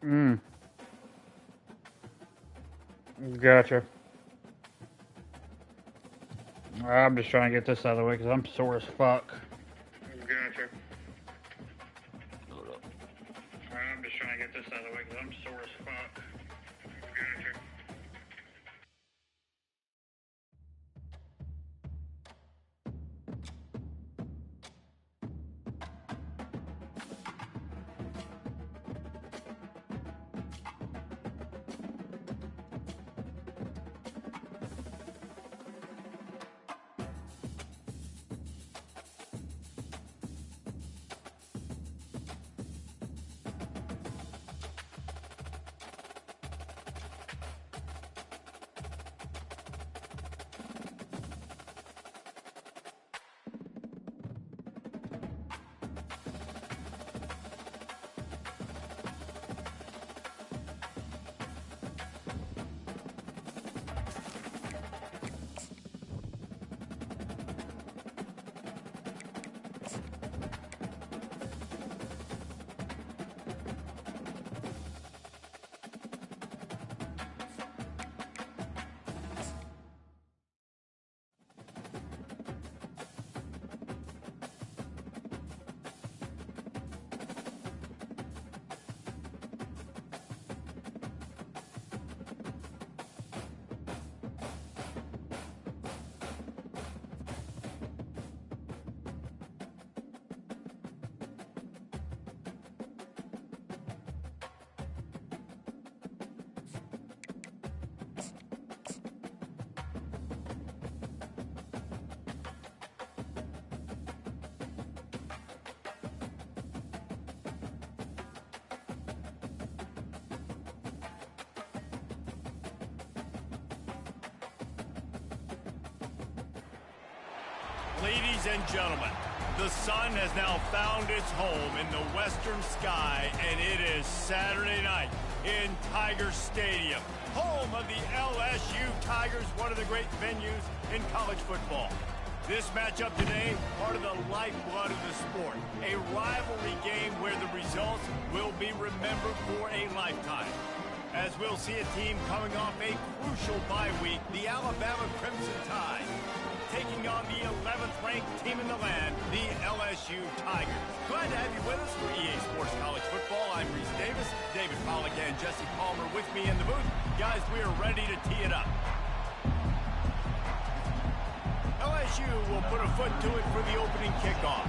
Mm. Gotcha. I'm just trying to get this out of the way because I'm sore as fuck. Gotcha. I'm just trying to get this out of the way because I'm sore as fuck. Gotcha. Ladies and gentlemen, the sun has now found its home in the western sky, and it is Saturday night in Tiger Stadium, home of the LSU Tigers, one of the great venues in college football. This matchup today, part of the lifeblood of the sport, a rivalry game where the results will be remembered for a lifetime. As we'll see a team coming off a crucial bye week, the Alabama Crimson Tide, taking on the 11th ranked team in the land, the LSU Tigers. Glad to have you with us for EA Sports College Football. I'm Reese Davis, David Pollack and Jesse Palmer with me in the booth. Guys, we are ready to tee it up. LSU will put a foot to it for the opening kickoff.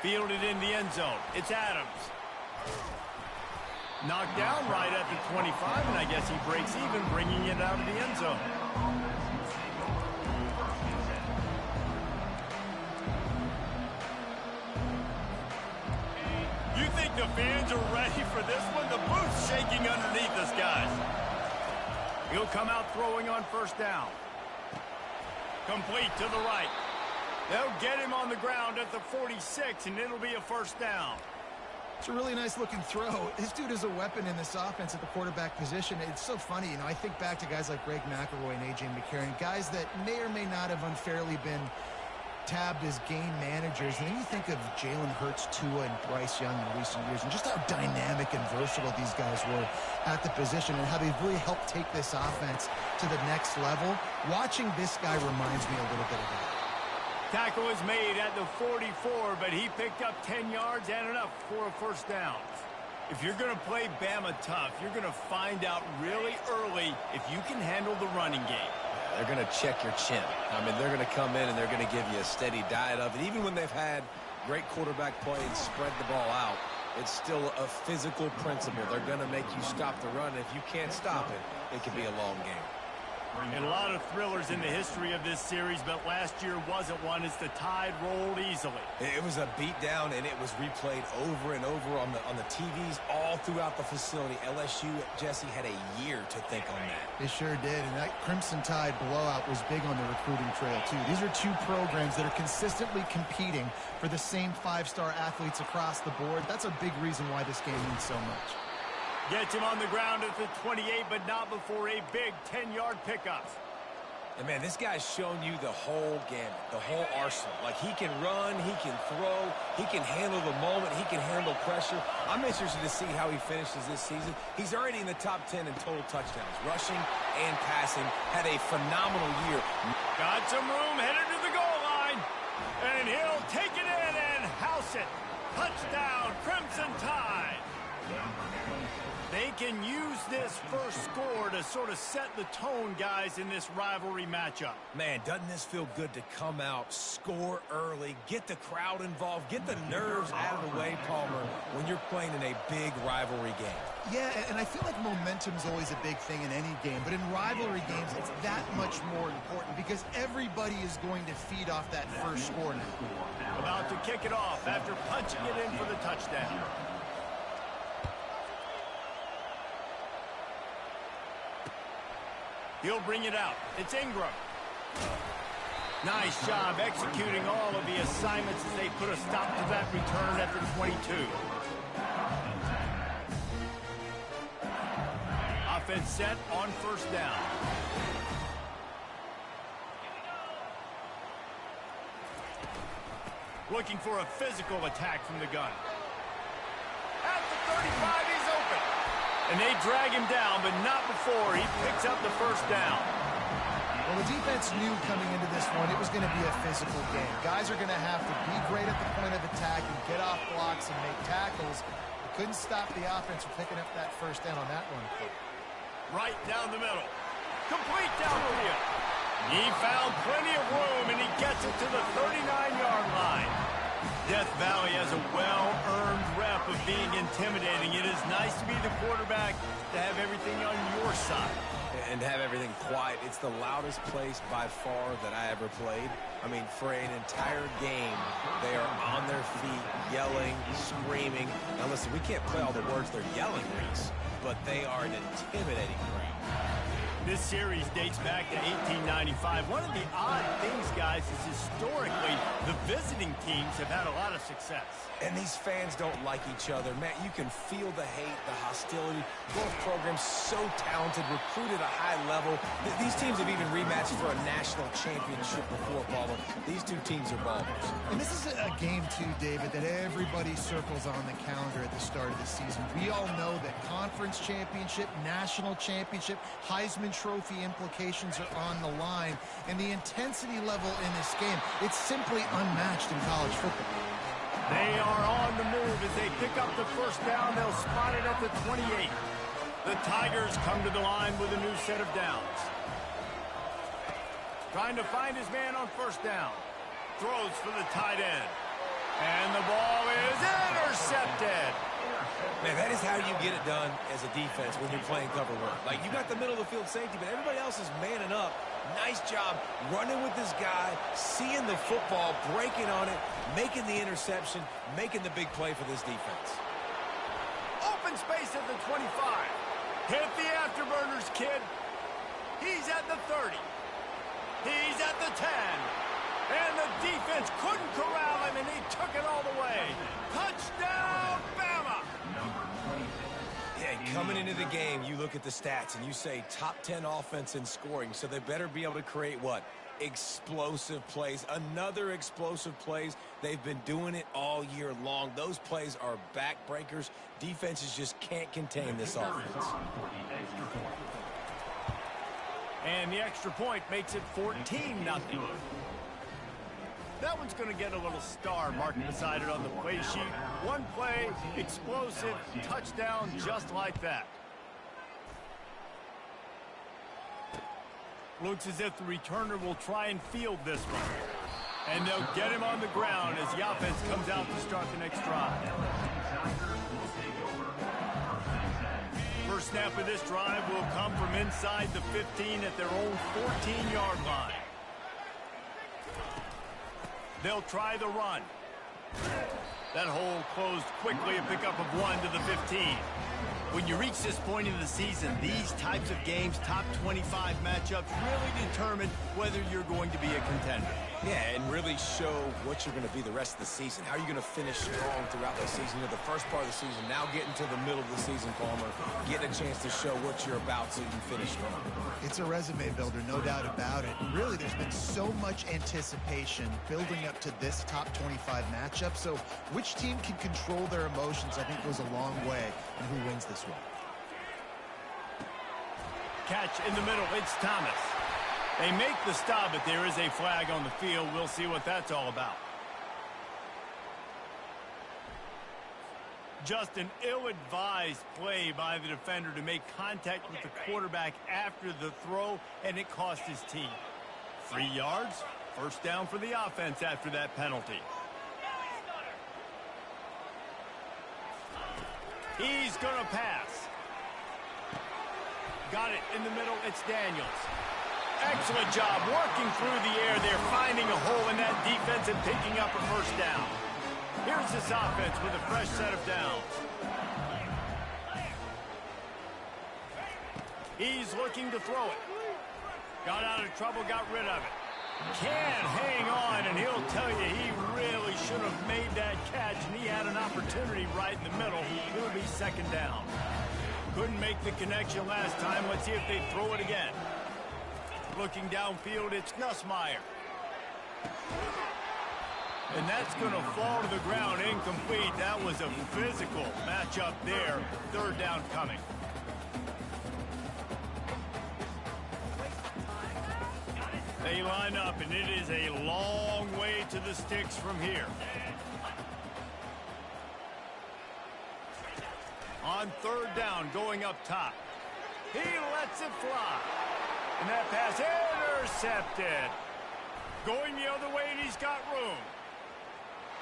Fielded in the end zone. It's Adams. Knocked down right at the 25, and I guess he breaks even, bringing it out of the end zone. You think the fans are ready for this one? The booth's shaking underneath us, guys. He'll come out throwing on first down. Complete to the right. They'll get him on the ground at the 46, and it'll be a first down. It's a really nice-looking throw. This dude is a weapon in this offense at the quarterback position. It's so funny, you know, I think back to guys like Greg McElroy and A.J. McCarron, guys that may or may not have unfairly been tabbed as game managers. And then you think of Jalen Hurts, Tua, and Bryce Young in recent years, and just how dynamic and versatile these guys were at the position and how they've really helped take this offense to the next level. Watching this guy reminds me a little bit of that. Tackle is made at the 44, but he picked up 10 yards and enough for a first down. If you're going to play Bama tough, you're going to find out really early if you can handle the running game. They're going to check your chin. I mean, they're going to come in and they're going to give you a steady diet of it. Even when they've had great quarterback play and spread the ball out, it's still a physical principle. They're going to make you stop the run. If you can't stop it, it can be a long game. And a lot of thrillers in the history of this series, but last year wasn't one as the Tide rolled easily. It was a beatdown, and it was replayed over and over on the TVs all throughout the facility. LSU, Jesse, had a year to think on that. They sure did, and that Crimson Tide blowout was big on the recruiting trail, too. These are two programs that are consistently competing for the same five-star athletes across the board. That's a big reason why this game means so much. Gets him on the ground at the 28, but not before a big 10-yard pickup. And, man, this guy's shown you the whole gamut, the whole arsenal. Like, he can run, he can throw, he can handle the moment, he can handle pressure. I'm interested to see how he finishes this season. He's already in the top 10 in total touchdowns, rushing and passing. Had a phenomenal year. Got some room, headed to the goal line. And he'll take it in and house it. Touchdown, Crimson Tide. They can use this first score to sort of set the tone, guys, in this rivalry matchup. Man, doesn't this feel good to come out, score early, get the crowd involved, get the nerves out of the way, Palmer, when you're playing in a big rivalry game? Yeah, and I feel like momentum's always a big thing in any game, but in rivalry games, it's that much more important because everybody is going to feed off that first score now. About to kick it off after punching it in for the touchdown. He'll bring it out. It's Ingram. Nice job executing all of the assignments as they put a stop to that return at the 22. Offense set on first down. Looking for a physical attack from the gun. At the 35, he's open. And they drag him down, but not before he picks up the first down. Well, the defense knew coming into this one it was going to be a physical game. Guys are going to have to be great at the point of attack and get off blocks and make tackles. They couldn't stop the offense from picking up that first down on that one. Right down the middle. Complete downfield. He found plenty of room, and he gets it to the 39-yard line. Death Valley has a well-earned rep of being intimidating. It is nice to be the quarterback, to have everything on your side. And have everything quiet. It's the loudest place by far that I ever played. I mean, for an entire game, they are on their feet, yelling, screaming. Now listen, we can't play all the words they're yelling, Reese, but they are an intimidating crowd. This series dates back to 1895. One of the odd things, guys, is historically the visiting teams have had a lot of success. And these fans don't like each other. Matt, you can feel the hate, the hostility. Both programs so talented, recruited at a high level. These teams have even rematched for a national championship before, Bama. These two teams are ballers. And this is a game, too, David, that everybody circles on the calendar at the start of the season. We all know that conference championship, national championship, Heisman Trophy implications are on the line. And the intensity level in this game, it's simply unmatched in college football. They are on the move as they pick up the first down. They'll spot it at the 28. The Tigers come to the line with a new set of downs. Trying to find his man on first down. Throws for the tight end. And the ball is intercepted. Man, that is how you get it done as a defense when you're playing cover one. Like, you got the middle of the field safety, but everybody else is manning up. Nice job running with this guy, seeing the football, breaking on it, making the interception, making the big play for this defense. Open space at the 25. Hit the afterburners, kid. He's at the 30. He's at the 10. And the defense couldn't corral him, and he took it all the way. Touchdown, Bama! Yeah, coming into the game, you look at the stats, and you say top 10 offense in scoring, so they better be able to create what? Explosive plays. Another explosive plays. They've been doing it all year long. Those plays are backbreakers. Defenses just can't contain this offense. And the extra point makes it 14-0. That one's going to get a little star marked beside it on the play sheet. One play, explosive, touchdown, just like that. Looks as if the returner will try and field this one. And they'll get him on the ground as the offense comes out to start the next drive. First snap of this drive will come from inside the 15 at their own 14-yard line. They'll try the run. That hole closed quickly, a pickup of 1 to the 15. When you reach this point in the season, these types of games, top 25 matchups, really determine whether you're going to be a contender. Yeah, and really show what you're going to be the rest of the season. How are you going to finish strong throughout the season? The first part of the season, now getting to the middle of the season, Palmer, getting a chance to show what you're about so you can finish strong. It's a resume builder, no doubt about it. And really, there's been so much anticipation building up to this top 25 matchup. So which team can control their emotions, I think, goes a long way in who wins this one. Catch in the middle. It's Thomas. They make the stop, but there is a flag on the field. We'll see what that's all about. Just an ill-advised play by the defender to make contact with the quarterback after the throw, and it cost his team. 3 yards, first down for the offense after that penalty. He's going to pass. Got it in the middle. It's Daniels. Excellent job working through the air there, finding a hole in that defense and picking up a first down. Here's this offense with a fresh set of downs. He's looking to throw it. Got out of trouble, got rid of it. Can hang on, and he'll tell you he really should have made that catch, and he had an opportunity right in the middle. It'll be second down. Couldn't make the connection last time. Let's see if they throw it again. Looking downfield, it's Nussmeier. And that's going to fall to the ground incomplete. That was a physical matchup there. Third down coming. They line up, and it is a long way to the sticks from here. On third down, going up top. He lets it fly. And that pass intercepted. Going the other way, and he's got room.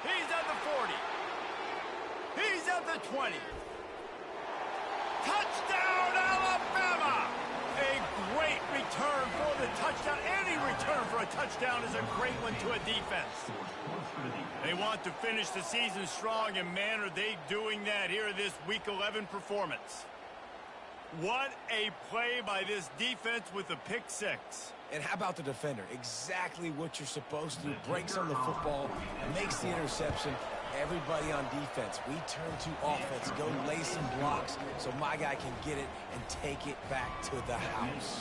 He's at the 40. He's at the 20. Touchdown, Alabama! A great return for the touchdown. Any return for a touchdown is a great one to a defense. They want to finish the season strong, and man, are they doing that here in this Week 11 performance. What a play by this defense with a pick six. And how about the defender? Exactly what you're supposed to do. Breaks on the football, makes the interception. Everybody on defense, we turn to offense. Go lay some blocks so my guy can get it and take it back to the house.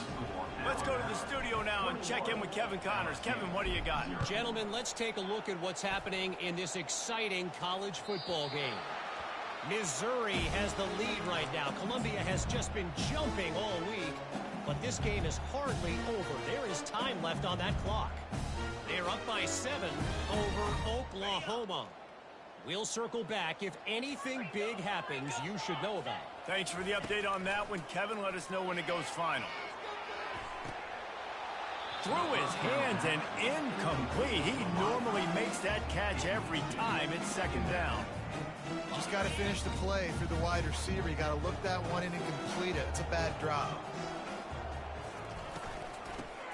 Let's go to the studio now and check in with Kevin Connors. Kevin, what do you got? Gentlemen, let's take a look at what's happening in this exciting college football game. Missouri has the lead right now. Columbia has just been jumping all week, but this game is hardly over. There is time left on that clock. They're up by 7 over Oklahoma. We'll circle back. If anything big happens, you should know about it. Thanks for the update on that one, Kevin. Let us know when it goes final. Through his hands and incomplete. He normally makes that catch every time. It's second down. Just got to finish the play through the wide receiver. You got to look that one in and complete it. It's a bad drop.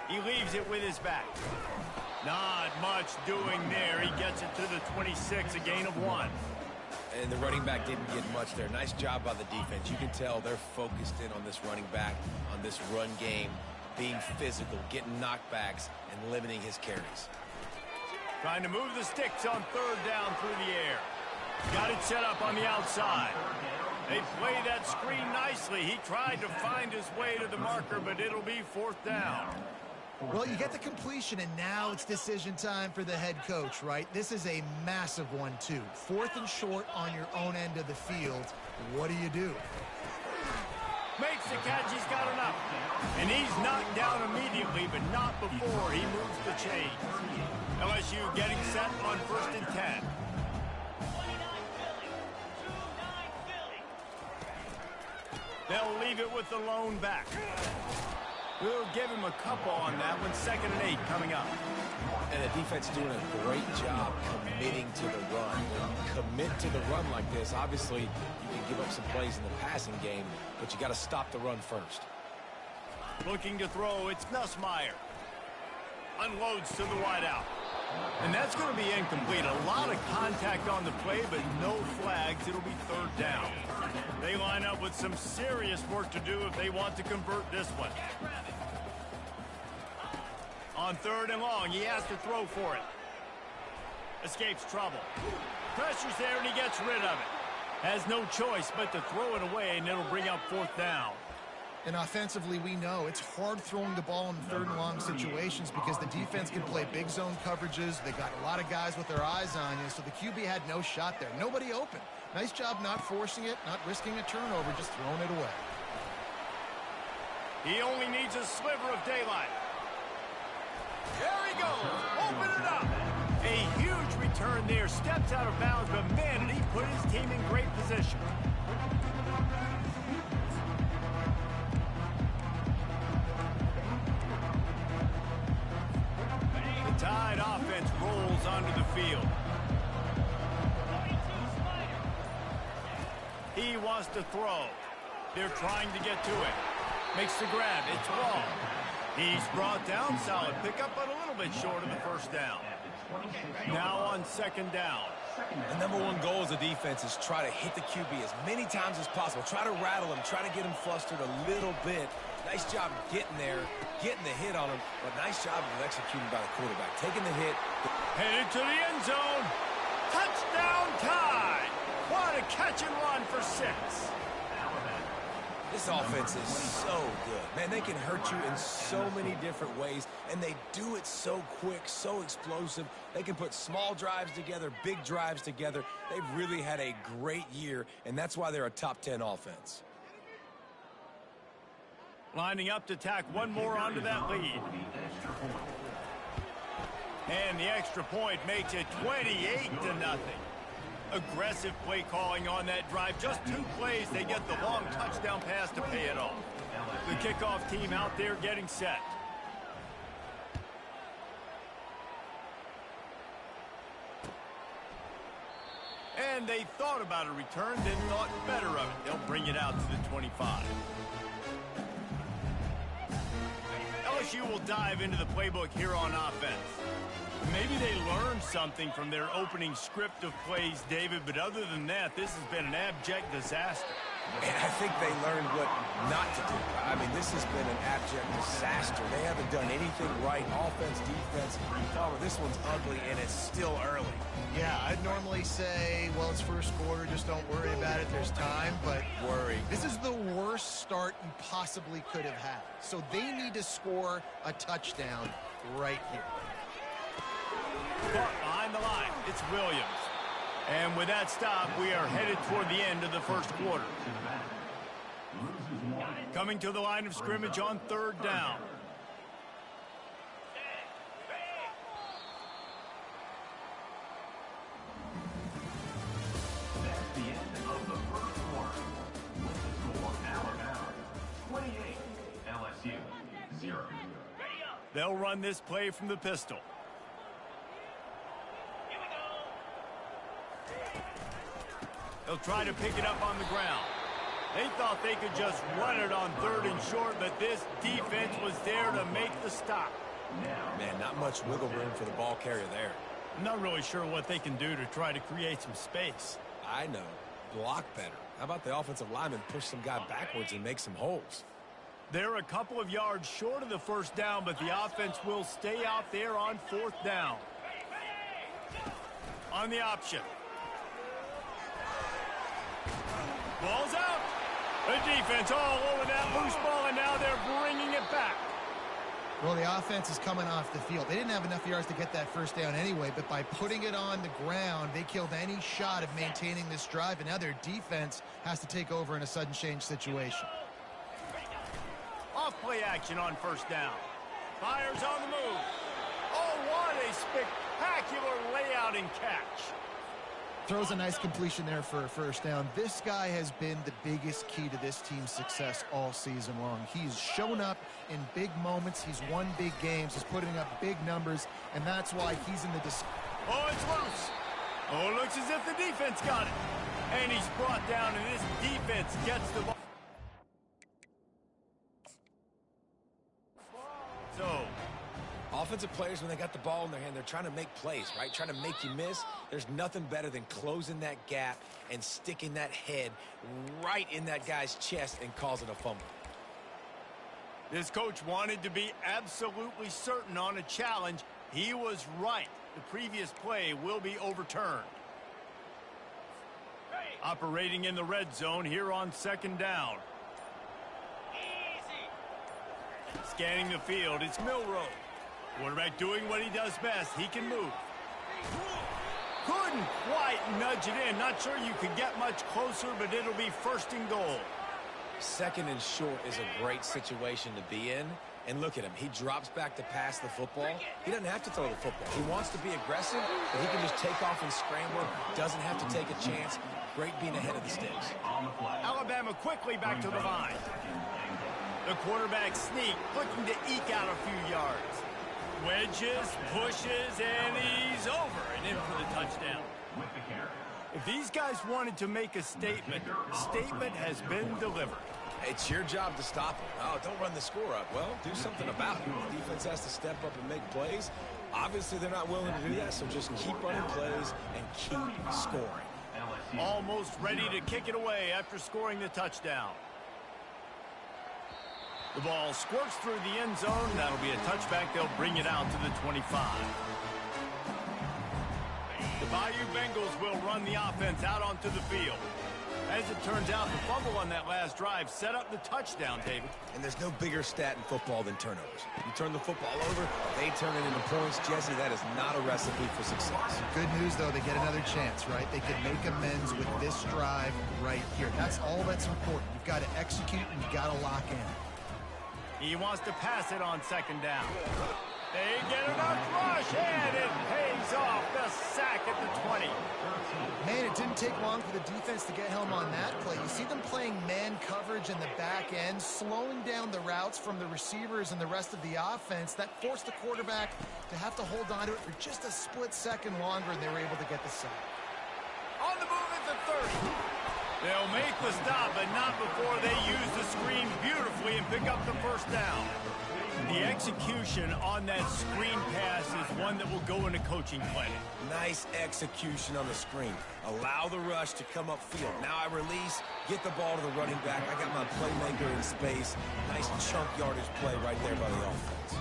He leaves it with his back. Not much doing there. He gets it to the 26, a gain of 1. And the running back didn't get much there. Nice job by the defense. You can tell they're focused in on this running back, on this run game, being physical, getting knockbacks, and limiting his carries. Trying to move the sticks on third down through the air. Got it set up on the outside. They play that screen nicely. He tried to find his way to the marker, but it'll be fourth down. Well, you get the completion, and now it's decision time for the head coach, right? This is a massive one, too. 4th and short on your own end of the field. What do you do? Makes the catch. He's got enough. And he's knocked down immediately, but not before he moves the chains. LSU getting set on 1st and 10. They'll leave it with the lone back. We'll give him a couple on that one. 2nd and 8 coming up. And the defense doing a great job committing to the run. When you commit to the run like this, obviously you can give up some plays in the passing game, but you got to stop the run first. Looking to throw, it's Nussmeier. Unloads to the wideout. And that's going to be incomplete. A lot of contact on the play, but no flags. It'll be third down. They line up with some serious work to do if they want to convert this one. On third and long, he has to throw for it. Escapes trouble. Pressure's there, and he gets rid of it. Has no choice but to throw it away, and it'll bring up fourth down. And offensively, we know it's hard throwing the ball in third and long situations because the defense can play big zone coverages. They got a lot of guys with their eyes on you, so the QB had no shot there. Nobody open. Nice job not forcing it, not risking a turnover, just throwing it away. He only needs a sliver of daylight. There he goes. Open it up. A huge return there. Steps out of bounds, but man, did he put his team in great position. The Tide offense rolls onto the field. He wants to throw. They're trying to get to it. Makes the grab. It's wrong. He's brought down. Solid pickup, but a little bit short of the first down. Now on second down. The number one goal as a defense is try to hit the QB as many times as possible. Try to rattle him. Try to get him flustered a little bit. Nice job getting there, getting the hit on him. But nice job of executing by the quarterback. Taking the hit. Headed to the end zone. Touchdown Tide. What a catch and run for 6. This offense is so good. Man, they can hurt you in so many different ways, and they do it so quick, so explosive. They can put small drives together, big drives together. They've really had a great year, and that's why they're a top 10 offense. Lining up to tack one more onto that lead. And the extra point makes it 28-0. Aggressive play calling on that drive. Just 2 plays, they get the long touchdown pass to pay it off. The kickoff team out there getting set. And they thought about a return, then thought better of it. They'll bring it out to the 25. LSU will dive into the playbook here on offense. Maybe they learned something from their opening script of plays, David, but other than that, this has been an abject disaster. And I think they learned what not to do. I mean, this has been an abject disaster. They haven't done anything right. Offense, defense. Oh, this one's ugly, and it's still early. Yeah, I'd normally say, well, it's first quarter, just don't worry about it. There's time, but this is the worst start you possibly could have had. So they need to score a touchdown right here. But behind the line, it's Williams. And with that stop, we are headed toward the end of the first quarter. Coming to the line of scrimmage on third down. That's the end of the first quarter. With the score Alabama 28, LSU 0. They'll run this play from the pistol. They'll try to pick it up on the ground. They thought they could just run it on third and short, but this defense was there to make the stop. Man, not much wiggle room for the ball carrier there. I'm not really sure what they can do to try to create some space. I know. Block better. How about the offensive lineman push some guy backwards and make some holes? They're a couple of yards short of the first down, but the offense will stay out there on fourth down. On the option. Ball's out. The defense all over that loose ball, and now they're bringing it back. Well, the offense is coming off the field. They didn't have enough yards to get that first down anyway, but by putting it on the ground, they killed any shot of maintaining this drive, and now their defense has to take over in a sudden change situation. Off play action on first down. Fires on the move. Oh, what a spectacular layout and catch. Throws a nice completion there for a first down. This guy has been the biggest key to this team's success all season long. He's shown up in big moments. He's won big games. He's putting up big numbers, and that's why he's in the Oh, it's loose. Oh, it looks as if the defense got it. And he's brought down, and this defense gets the ball. So, Offensive players, when they got the ball in their hand, they're trying to make plays, right? Trying to make you miss. There's nothing better than closing that gap and sticking that head right in that guy's chest and causing a fumble. This coach wanted to be absolutely certain on a challenge. He was right. The previous play will be overturned. Operating in the red zone here on second down. Scanning the field, it's Milroe. Quarterback doing what he does best. He can move. Couldn't quite nudge it in. Not sure you could get much closer, but it'll be first and goal. Second and short is a great situation to be in. And look at him. He drops back to pass the football. He doesn't have to throw the football. He wants to be aggressive, but he can just take off and scramble. Doesn't have to take a chance. Great being ahead of the sticks. Alabama quickly back to the line. The quarterback sneak, looking to eke out a few yards. Wedges, pushes, and he's over and in for the touchdown. If these guys wanted to make a statement, the statement has been delivered. It's your job to stop him. Oh, don't run the score up. Well, do something about it. The defense has to step up and make plays. Obviously, they're not willing to do that, so just keep running plays and keep scoring. Almost ready to kick it away after scoring the touchdown. The ball squirts through the end zone. That'll be a touchback. They'll bring it out to the 25. The Bayou Bengals will run the offense out onto the field. As it turns out, the fumble on that last drive set up the touchdown, David. And there's no bigger stat in football than turnovers. You turn the football over, they turn it into points. Jesse, that is not a recipe for success. Good news, though, they get another chance, right? They can make amends with this drive right here. That's all that's important. You've got to execute and you've got to lock in. He wants to pass it on second down. They get enough rush, and it pays off. The sack at the 20. Man, it didn't take long for the defense to get home on that play. You see them playing man coverage in the back end, slowing down the routes from the receivers and the rest of the offense. That forced the quarterback to have to hold on to it for just a split second longer, and they were able to get the sack. On the move at the 30. They'll make the stop, but not before they use the screen beautifully and pick up the first down. The execution on that screen pass is one that will go in a coaching play. Nice execution on the screen. Allow the rush to come upfield. Now I release, get the ball to the running back. I got my playmaker in space. Nice chunk yardage play right there by the offense.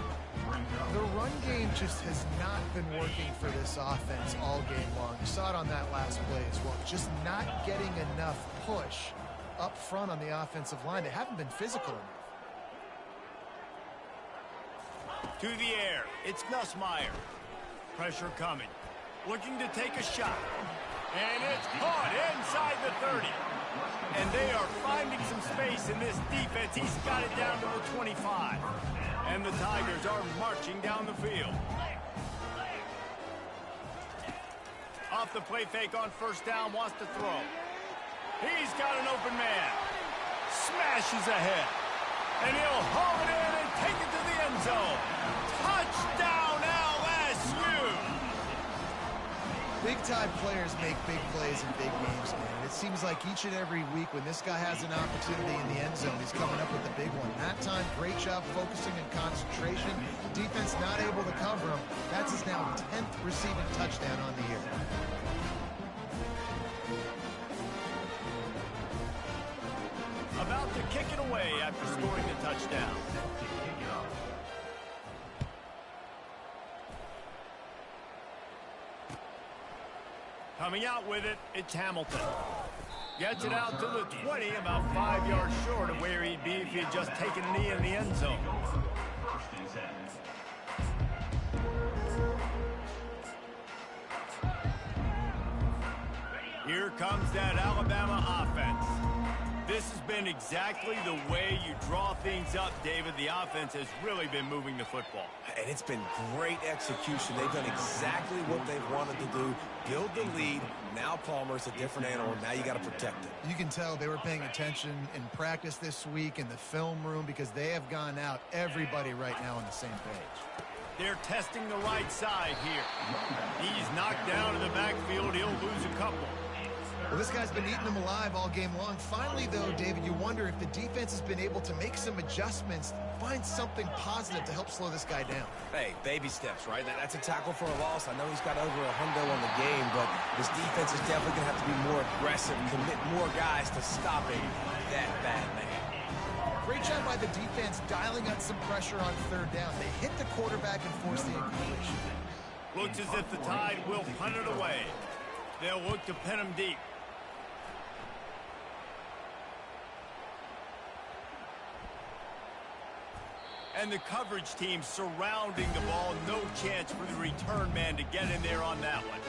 The run game just has not been working for this offense all game long. You saw it on that last play as well. Just not getting enough push up front on the offensive line. They haven't been physical enough. To the air, it's Nussmeier. Pressure coming. Looking to take a shot. And it's caught inside the 30. And they are finding some space in this defense. He's got it down to the 25. And the Tigers are marching down the field. Off the play fake on first down, wants to throw. He's got an open man. Smashes ahead. And he'll haul it in and take it to the end zone. Touchdown, LSU! Big-time players make big plays in big games, man. It seems like each and every week when this guy has an opportunity in the end zone, he's coming up with a big one. That time, great job focusing and concentration. Defense not able to cover him. That's his now 10th receiving touchdown on the year. About to kick it away after scoring the touchdown. Coming out with it, it's Hamilton. Gets it out to the 20, about 5 yards short of where he'd be if he had just taken a knee in the end zone. Here comes that Alabama offense. This has been exactly the way you draw things up, David. The offense has really been moving the football. And it's been great execution. They've done exactly what they've wanted to do. Build the lead. Now Palmer's a different animal. Now you got to protect it. You can tell they were paying attention in practice this week in the film room because they have gone out, everybody right now on the same page. They're testing the right side here. He's knocked down in the backfield. He'll lose a couple. Well, this guy's been eating them alive all game long. Finally, though, David, you wonder if the defense has been able to make some adjustments, find something positive to help slow this guy down. Hey, baby steps, right? That's a tackle for a loss. I know he's got over $100 on the game, but this defense is definitely going to have to be more aggressive, commit more guys to stopping that bad man. Great job by the defense dialing up some pressure on third down. They hit the quarterback and forced the incompletion. Looks as if the Tide will punt it away. They'll look to pin him deep. And the coverage team surrounding the ball. No chance for the return man to get in there on that one.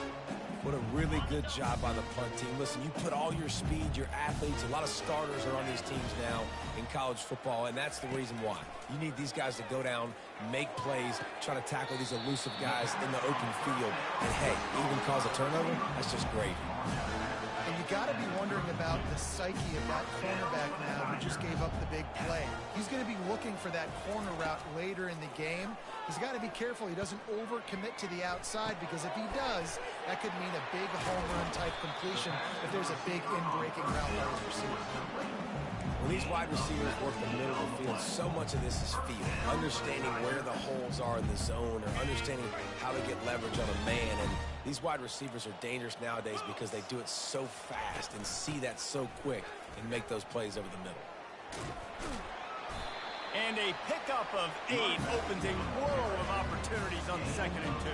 What a really good job by the punt team. Listen, you put all your speed, your athletes, a lot of starters are on these teams now in college football, and that's the reason why. You need these guys to go down, make plays, try to tackle these elusive guys in the open field. And, hey, even cause a turnover, that's just great. And you got to be wondering about the psyche of that cornerback now who just gave up the big play. He's going to be looking for that corner route later in the game. He's got to be careful he doesn't overcommit to the outside, because if he does, that could mean a big home run type completion if there's a big in-breaking route by his receiver. When these wide receivers work the middle of the field, so much of this is feel. Understanding where the holes are in the zone, or understanding how to get leverage on a man. And these wide receivers are dangerous nowadays because they do it so fast and see that so quick and make those plays over the middle. And a pickup of 8 opens a world of opportunities on 2nd and 2.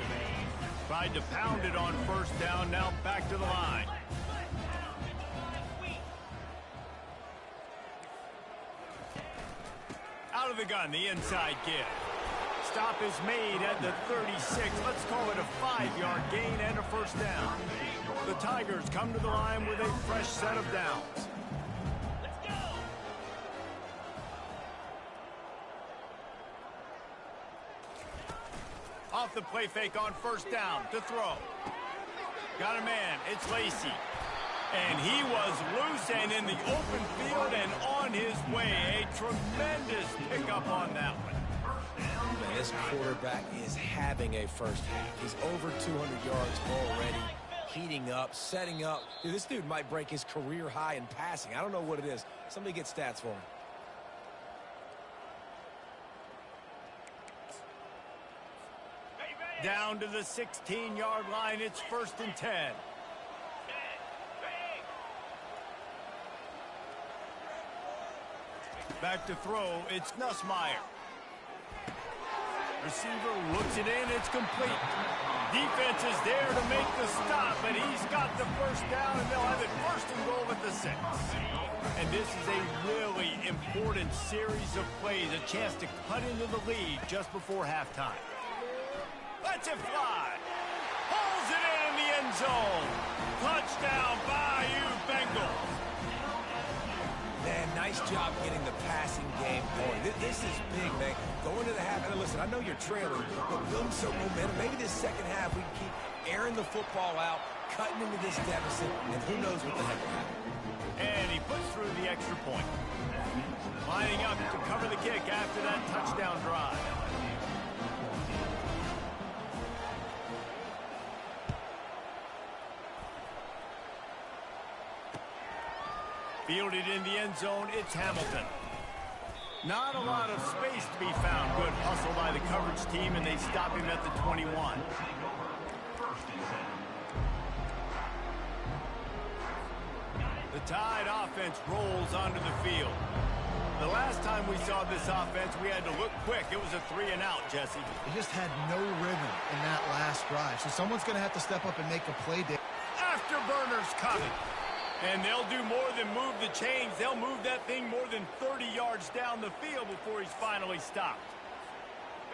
Tried to pound it on first down, now back to the line. Out of the gun, the inside give. Stop is made at the 36. Let's call it a 5-yard gain and a first down. The Tigers come to the line with a fresh set of downs. Let's go! Off the play fake on first down to throw. Got a man. It's Lacey. And he was loose and in the open field and on his way. A tremendous pickup on that one. Man, this quarterback is having a first half. He's over 200 yards already, heating up, setting up. Dude, this dude might break his career high in passing. I don't know what it is. Somebody get stats for him. Down to the 16-yard line. It's 1st and 10. Back to throw, it's Nussmeier. Receiver looks it in, it's complete. Defense is there to make the stop, but he's got the first down, and they'll have it 1st and goal at the 6. And this is a really important series of plays, a chance to cut into the lead just before halftime. Lets it fly. Pulls it in the end zone. Touchdown, Bayou Bengals. Man, nice job getting the passing game going. This is big, man. Going to the half, and listen, I know you're trailing, but building some momentum. Maybe this second half we can keep airing the football out, cutting into this deficit, and who knows what the heck will happen. And he puts through the extra point. Lining up to cover the kick after that touchdown drive. Fielded in the end zone, it's Hamilton. Not a lot of space to be found. Good hustle by the coverage team, and they stop him at the 21. The Tide offense rolls onto the field. The last time we saw this offense, we had to look quick. It was a 3-and-out, Jesse. They just had no rhythm in that last drive, so someone's going to have to step up and make a play. Afterburners coming. And they'll do more than move the chains. They'll move that thing more than 30 yards down the field before he's finally stopped.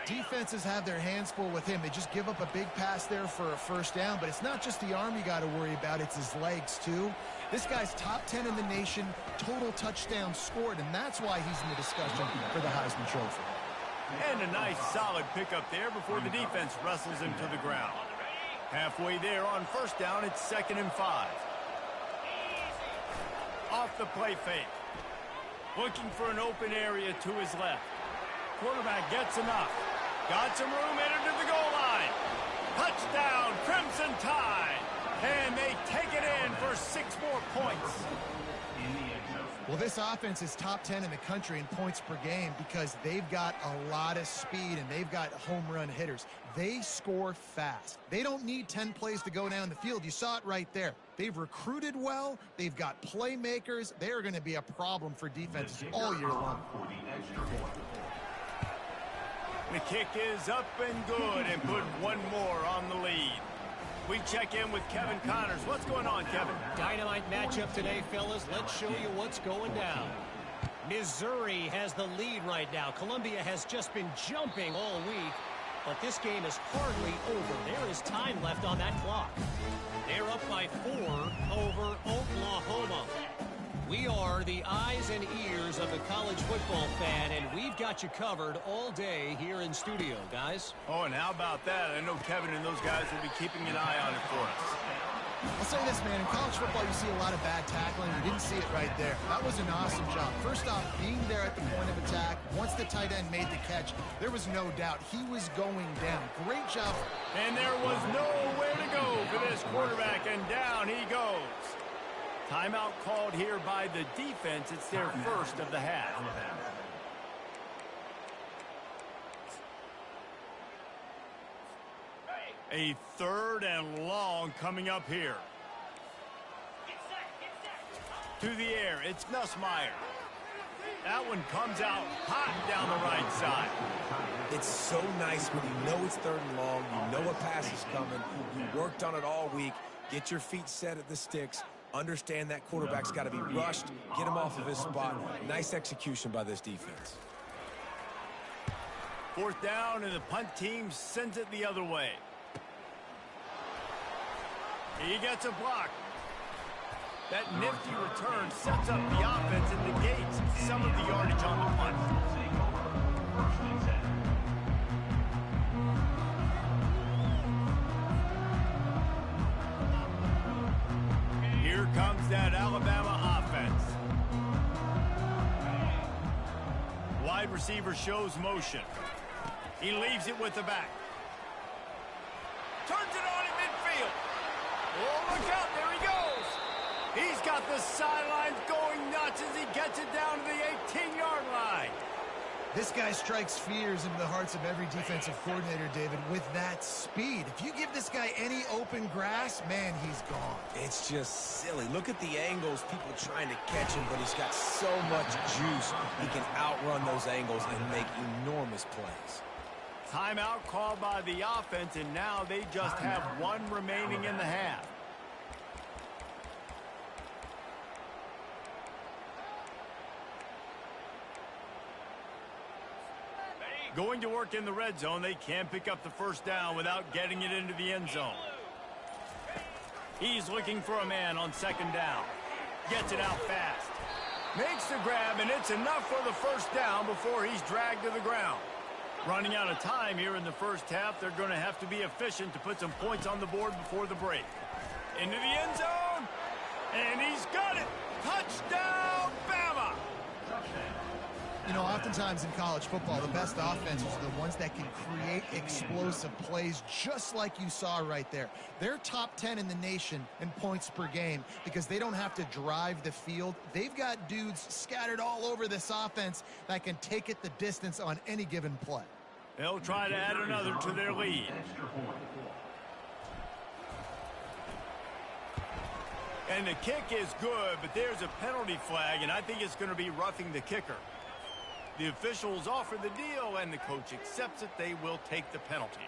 Defenses have their hands full with him. They just give up a big pass there for a first down, but it's not just the arm you got to worry about. It's his legs, too. This guy's top 10 in the nation, total touchdowns scored, and that's why he's in the discussion for the Heisman Trophy. And a nice, solid pickup there before the defense wrestles him to the ground. Halfway there on first down, it's 2nd and 5. Off the play fake. Looking for an open area to his left. Quarterback gets enough. Got some room, entered to the goal line. Touchdown, Crimson Tide. And they take it in for 6 more points. In the end zone. Well, this offense is top 10 in the country in points per game because they've got a lot of speed and they've got home run hitters. They score fast. They don't need 10 plays to go down the field. You saw it right there. They've recruited well. They've got playmakers. They are going to be a problem for defenses all year long. For the extra point. The kick is up and good and put one more on the lead. We check in with Kevin Connors. What's going on, Kevin? Dynamite matchup today, fellas. Let's show you what's going down. Missouri has the lead right now. Columbia has just been jumping all week, but this game is hardly over. There is time left on that clock. They're up by 4 over Oklahoma. We are the eyes and ears of the college football fan, and we've got you covered all day here in studio, guys. Oh, and how about that? I know Kevin and those guys will be keeping an eye on it for us. I'll say this, man. In college football, you see a lot of bad tackling. You didn't see it right there. That was an awesome job. First off, being there at the point of attack. Once the tight end made the catch, there was no doubt he was going down. Great job. And there was nowhere to go for this quarterback, and down he goes. Timeout called here by the defense. It's their first of the half. A 3rd and long coming up here. To the air, it's Nussmeier. That one comes out hot down the right side. It's so nice when you know it's 3rd and long, you know a pass is coming, you worked on it all week, get your feet set at the sticks, understand that quarterback's got to be rushed, get him off of his spot. Nice execution by this defense. 4th down, and the punt team sends it the other way. He gets a block. That nifty return sets up the offense and negates some of the yardage on the punt. Here comes that Alabama offense. Wide receiver shows motion. He leaves it with the back. Turns it on in midfield. Oh, look out, there he goes. He's got the sidelines going nuts as he gets it down to the 18-yard line. This guy strikes fears into the hearts of every defensive coordinator, David, with that speed. If you give this guy any open grass, man, he's gone. It's just silly. Look at the angles, people trying to catch him, but he's got so much juice. He can outrun those angles and make enormous plays. Timeout called by the offense, and now they just have one remaining in the half. Going to work in the red zone, they can't pick up the 1st down without getting it into the end zone. He's looking for a man on 2nd down. Gets it out fast. Makes the grab, and it's enough for the 1st down before he's dragged to the ground. Running out of time here in the 1st half, they're going to have to be efficient to put some points on the board before the break. Into the end zone, and he's got it. Touchdown, Bama! You know, oftentimes in college football, the best offenses are the ones that can create explosive plays just like you saw right there. They're top 10 in the nation in points per game because they don't have to drive the field. They've got dudes scattered all over this offense that can take it the distance on any given play. They'll try to add another to their lead. And the kick is good, but there's a penalty flag, and I think it's going to be roughing the kicker. The officials offer the deal, and the coach accepts it. They will take the penalty.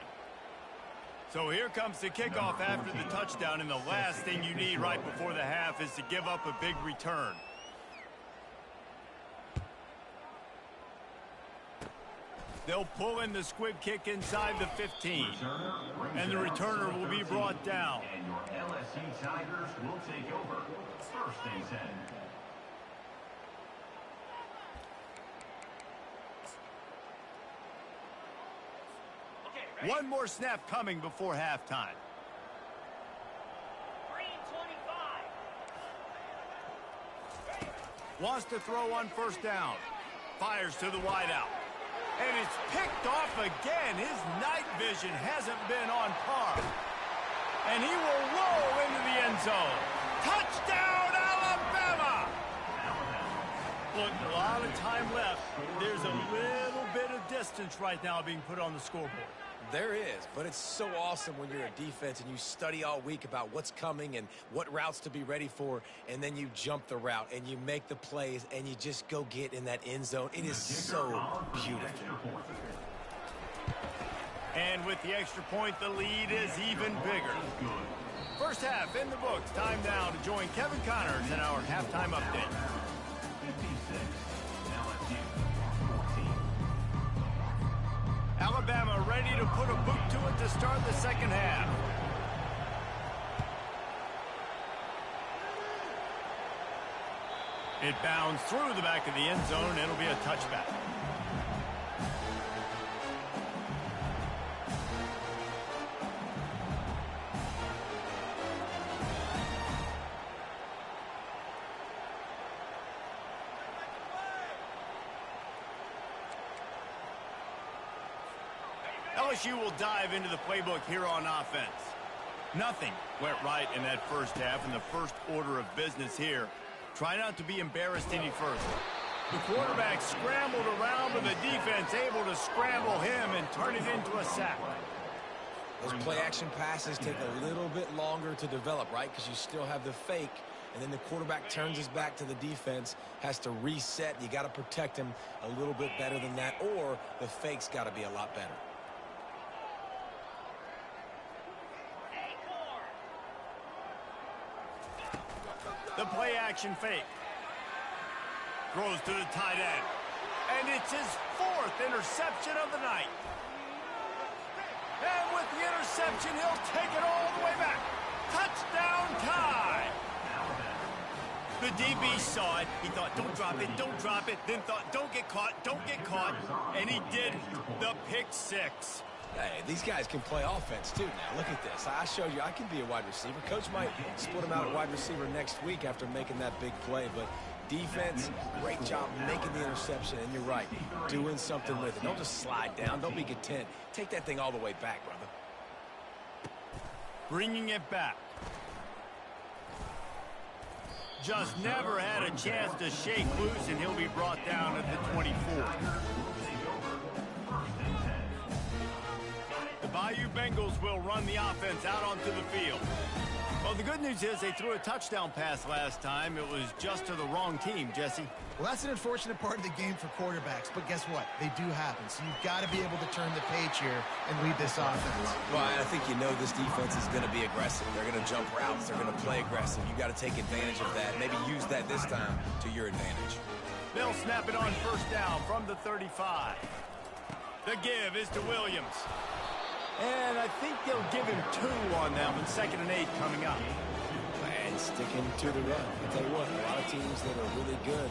So here comes the kickoff after the touchdown, and the last thing you need right before the half is to give up a big return. They'll pull in the squib kick inside the 15, and the returner will be brought down. And your LSU Tigers will take over. 1st and 10. One more snap coming before halftime. Wants to throw on 1st down. Fires to the wideout. And it's picked off again. His night vision hasn't been on par. And he will roll into the end zone. Touchdown, Alabama! Look, a lot of time left. There's a little bit of distance right now being put on the scoreboard. There is, but it's so awesome when you're a defense and you study all week about what's coming and what routes to be ready for, and then you jump the route and you make the plays and you just go get in that end zone. It is so beautiful. And with the extra point, the lead is even bigger. First half in the books. Time now to join Kevin Connors in our halftime update. 56, LSU 14. Alabama ready to put a boot to it to start the second half. It bounds through the back of the end zone. It'll be a touchback. LSU will dive into the playbook here on offense. Nothing went right in that first half, in the first order of business here. Try not to be embarrassed any further. The quarterback scrambled around, but the defense able to scramble him and turn it into a sack. Those play-action passes take a little bit longer to develop, right? Because you still have the fake, and then the quarterback turns his back to the defense, has to reset. You got to protect him a little bit better than that, or the fake's got to be a lot better. The play-action fake. Throws to the tight end. And it's his fourth interception of the night. And with the interception, he'll take it all the way back. Touchdown tie. The DB saw it. He thought, don't drop it, don't drop it. Then thought, don't get caught, don't get caught. And he did the pick six. Hey, these guys can play offense, too, now. Look at this. I showed you I can be a wide receiver. Coach might split him out at wide receiver next week after making that big play. But defense, great job making the interception. And you're right, doing something with it. Don't just slide down. Don't be content. Take that thing all the way back, brother. Bringing it back. Just never had a chance to shake loose, and he'll be brought down at the 24. The Bayou Bengals will run the offense out onto the field. Well, the good news is they threw a touchdown pass last time. It was just to the wrong team, Jesse. Well, that's an unfortunate part of the game for quarterbacks, but guess what? They do happen. So you've got to be able to turn the page here and lead this offense. Well, I think you know this defense is going to be aggressive. They're going to jump routes. They're going to play aggressive. You've got to take advantage of that. Maybe use that this time to your advantage. They'll snap it on first down from the 35. The give is to Williams. And I think they'll give him 2 on them with 2nd and 8 coming up. And sticking to the run. I'll tell you what, a lot of teams that are really good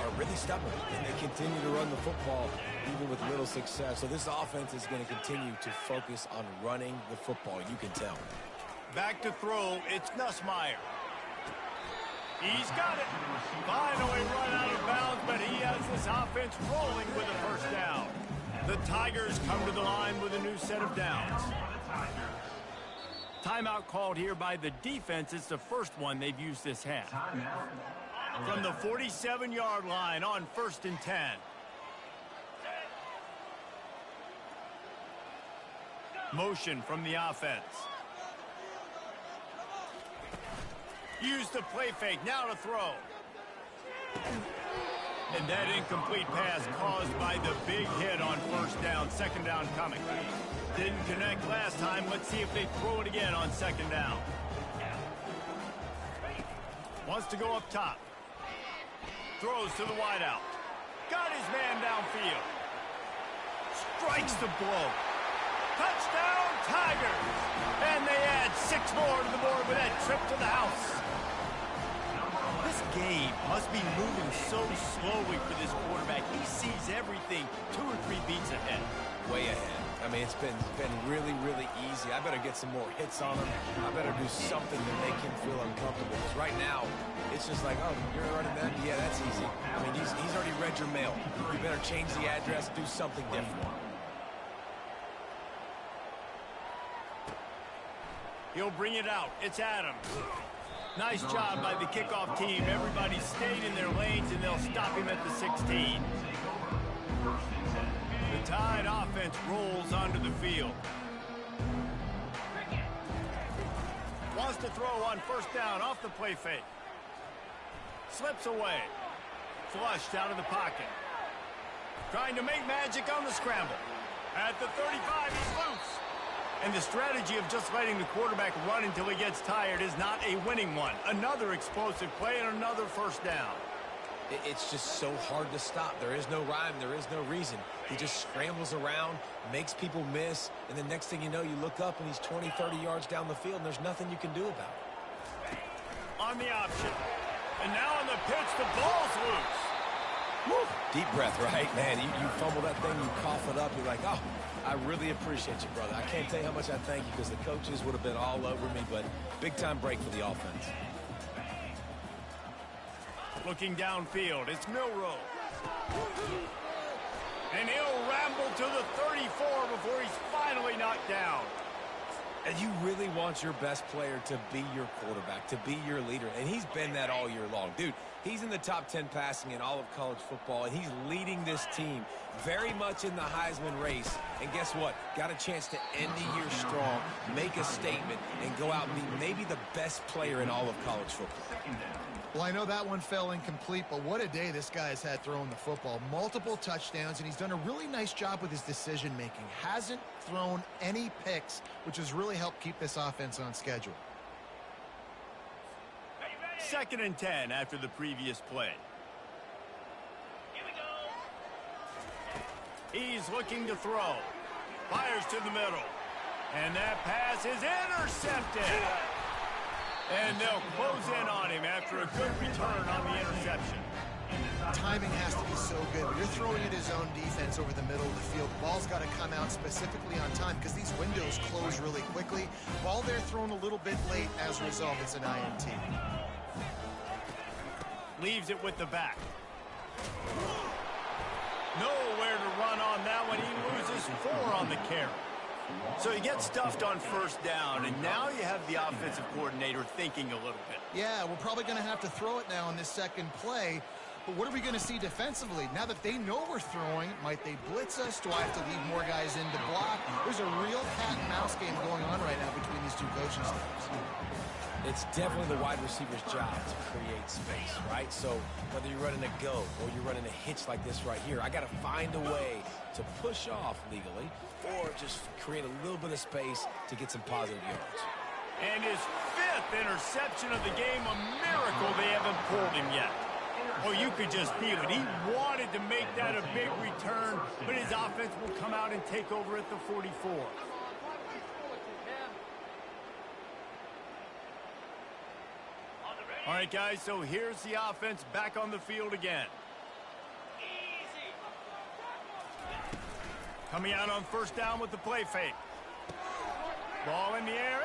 are really stubborn, and they continue to run the football even with little success. So this offense is going to continue to focus on running the football. You can tell. Back to throw, it's Nussmeier. He's got it. Finally run out of bounds, but he has this offense rolling with a first down. The Tigers come to the line with a new set of downs. Timeout called here by the defense. It's the first one they've used this half. From the 47-yard line on 1st and 10. Motion from the offense. Use the play fake. Now to throw. And that incomplete pass caused by the big hit on first down. 2nd down coming. Didn't connect last time. Let's see if they throw it again on 2nd down. Wants to go up top. Throws to the wideout. Got his man downfield. Strikes the blow. Touchdown, Tigers! And they add 6 more to the board with that trip to the house. This game must be moving so slowly for this quarterback. He sees everything 2 or 3 beats ahead. Way ahead. I mean, it's been really, really easy. I better get some more hits on him. I better do something to make him feel uncomfortable. Because right now, it's just like, oh, you're running that? Yeah, that's easy. I mean, he's already read your mail. You better change the address, do something different. He'll bring it out. It's Adams. Nice job by the kickoff team. Everybody stayed in their lanes, and they'll stop him at the 16. The Tide offense rolls onto the field. Wants to throw on first down off the play fake. Slips away. Flushed out of the pocket. Trying to make magic on the scramble. At the 35, he's loose. And the strategy of just letting the quarterback run until he gets tired is not a winning one. Another explosive play and another first down. It's just so hard to stop. There is no rhyme. There is no reason. He just scrambles around, makes people miss, and the next thing you know, you look up and he's 20, 30 yards down the field, and there's nothing you can do about it. On the option. And now on the pitch, the ball's loose. Woo. Deep breath, right? Man, you fumble that thing, you cough it up, you're like, oh, I really appreciate you, brother. I can't tell you how much I thank you because the coaches would have been all over me, but big-time break for the offense. Looking downfield, it's Milrow. And he'll ramble to the 34 before he's finally knocked down. And you really want your best player to be your quarterback, to be your leader. And he's been that all year long. Dude, he's in the top 10 passing in all of college football, and he's leading this team very much in the Heisman race. And guess what? Got a chance to end the year strong, make a statement, and go out and be maybe the best player in all of college football. Well, I know that one fell incomplete, but what a day this guy has had throwing the football. Multiple touchdowns, and he's done a really nice job with his decision-making. Hasn't thrown any picks, which has really helped keep this offense on schedule. 2nd and 10 after the previous play. He's looking to throw. Fires to the middle. And that pass is intercepted. And they'll close in on him after a good return on the interception. Timing has to be so good. When you're throwing at his own defense over the middle of the field, the ball's got to come out specifically on time because these windows close really quickly. Ball there thrown a little bit late. As a result, it's an INT. Leaves it with the back. Nowhere to run on that one. He loses 4 on the carry. So he gets stuffed on first down, and now you have the offensive coordinator thinking a little bit. Yeah, we're probably going to have to throw it now in this second play. But what are we going to see defensively? Now that they know we're throwing, might they blitz us? Do I have to leave more guys in to block? There's a real cat and mouse game going on right now between these two coaching staffs. It's definitely the wide receiver's job to create space, right? So whether you're running a go or you're running a hitch like this right here, I got to find a way to push off legally or just create a little bit of space to get some positive yards. And his 5th interception of the game, a miracle they haven't pulled him yet. Oh, you could just feel it. He wanted to make that a big return, but his offense will come out and take over at the 44. All right, guys, so here's the offense back on the field again. Coming out on first down with the play fake. Ball in the air,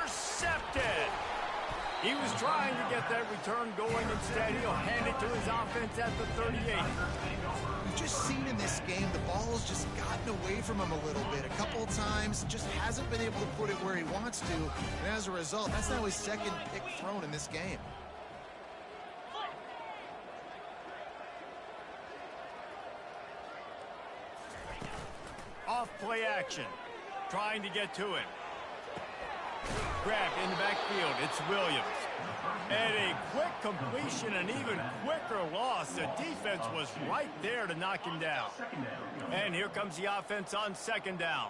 intercepted. He was trying to get that return going. Instead, he'll hand it to his offense at the 38. We've just seen in this game the ball has just gotten away from him a little bit. A couple of times, just hasn't been able to put it where he wants to. And as a result, that's now his 2nd pick thrown in this game. Off play action. Trying to get to him. Grabbed in the backfield. It's Williams. And a quick completion, an even quicker loss. The defense was right there to knock him down. And here comes the offense on 2nd down.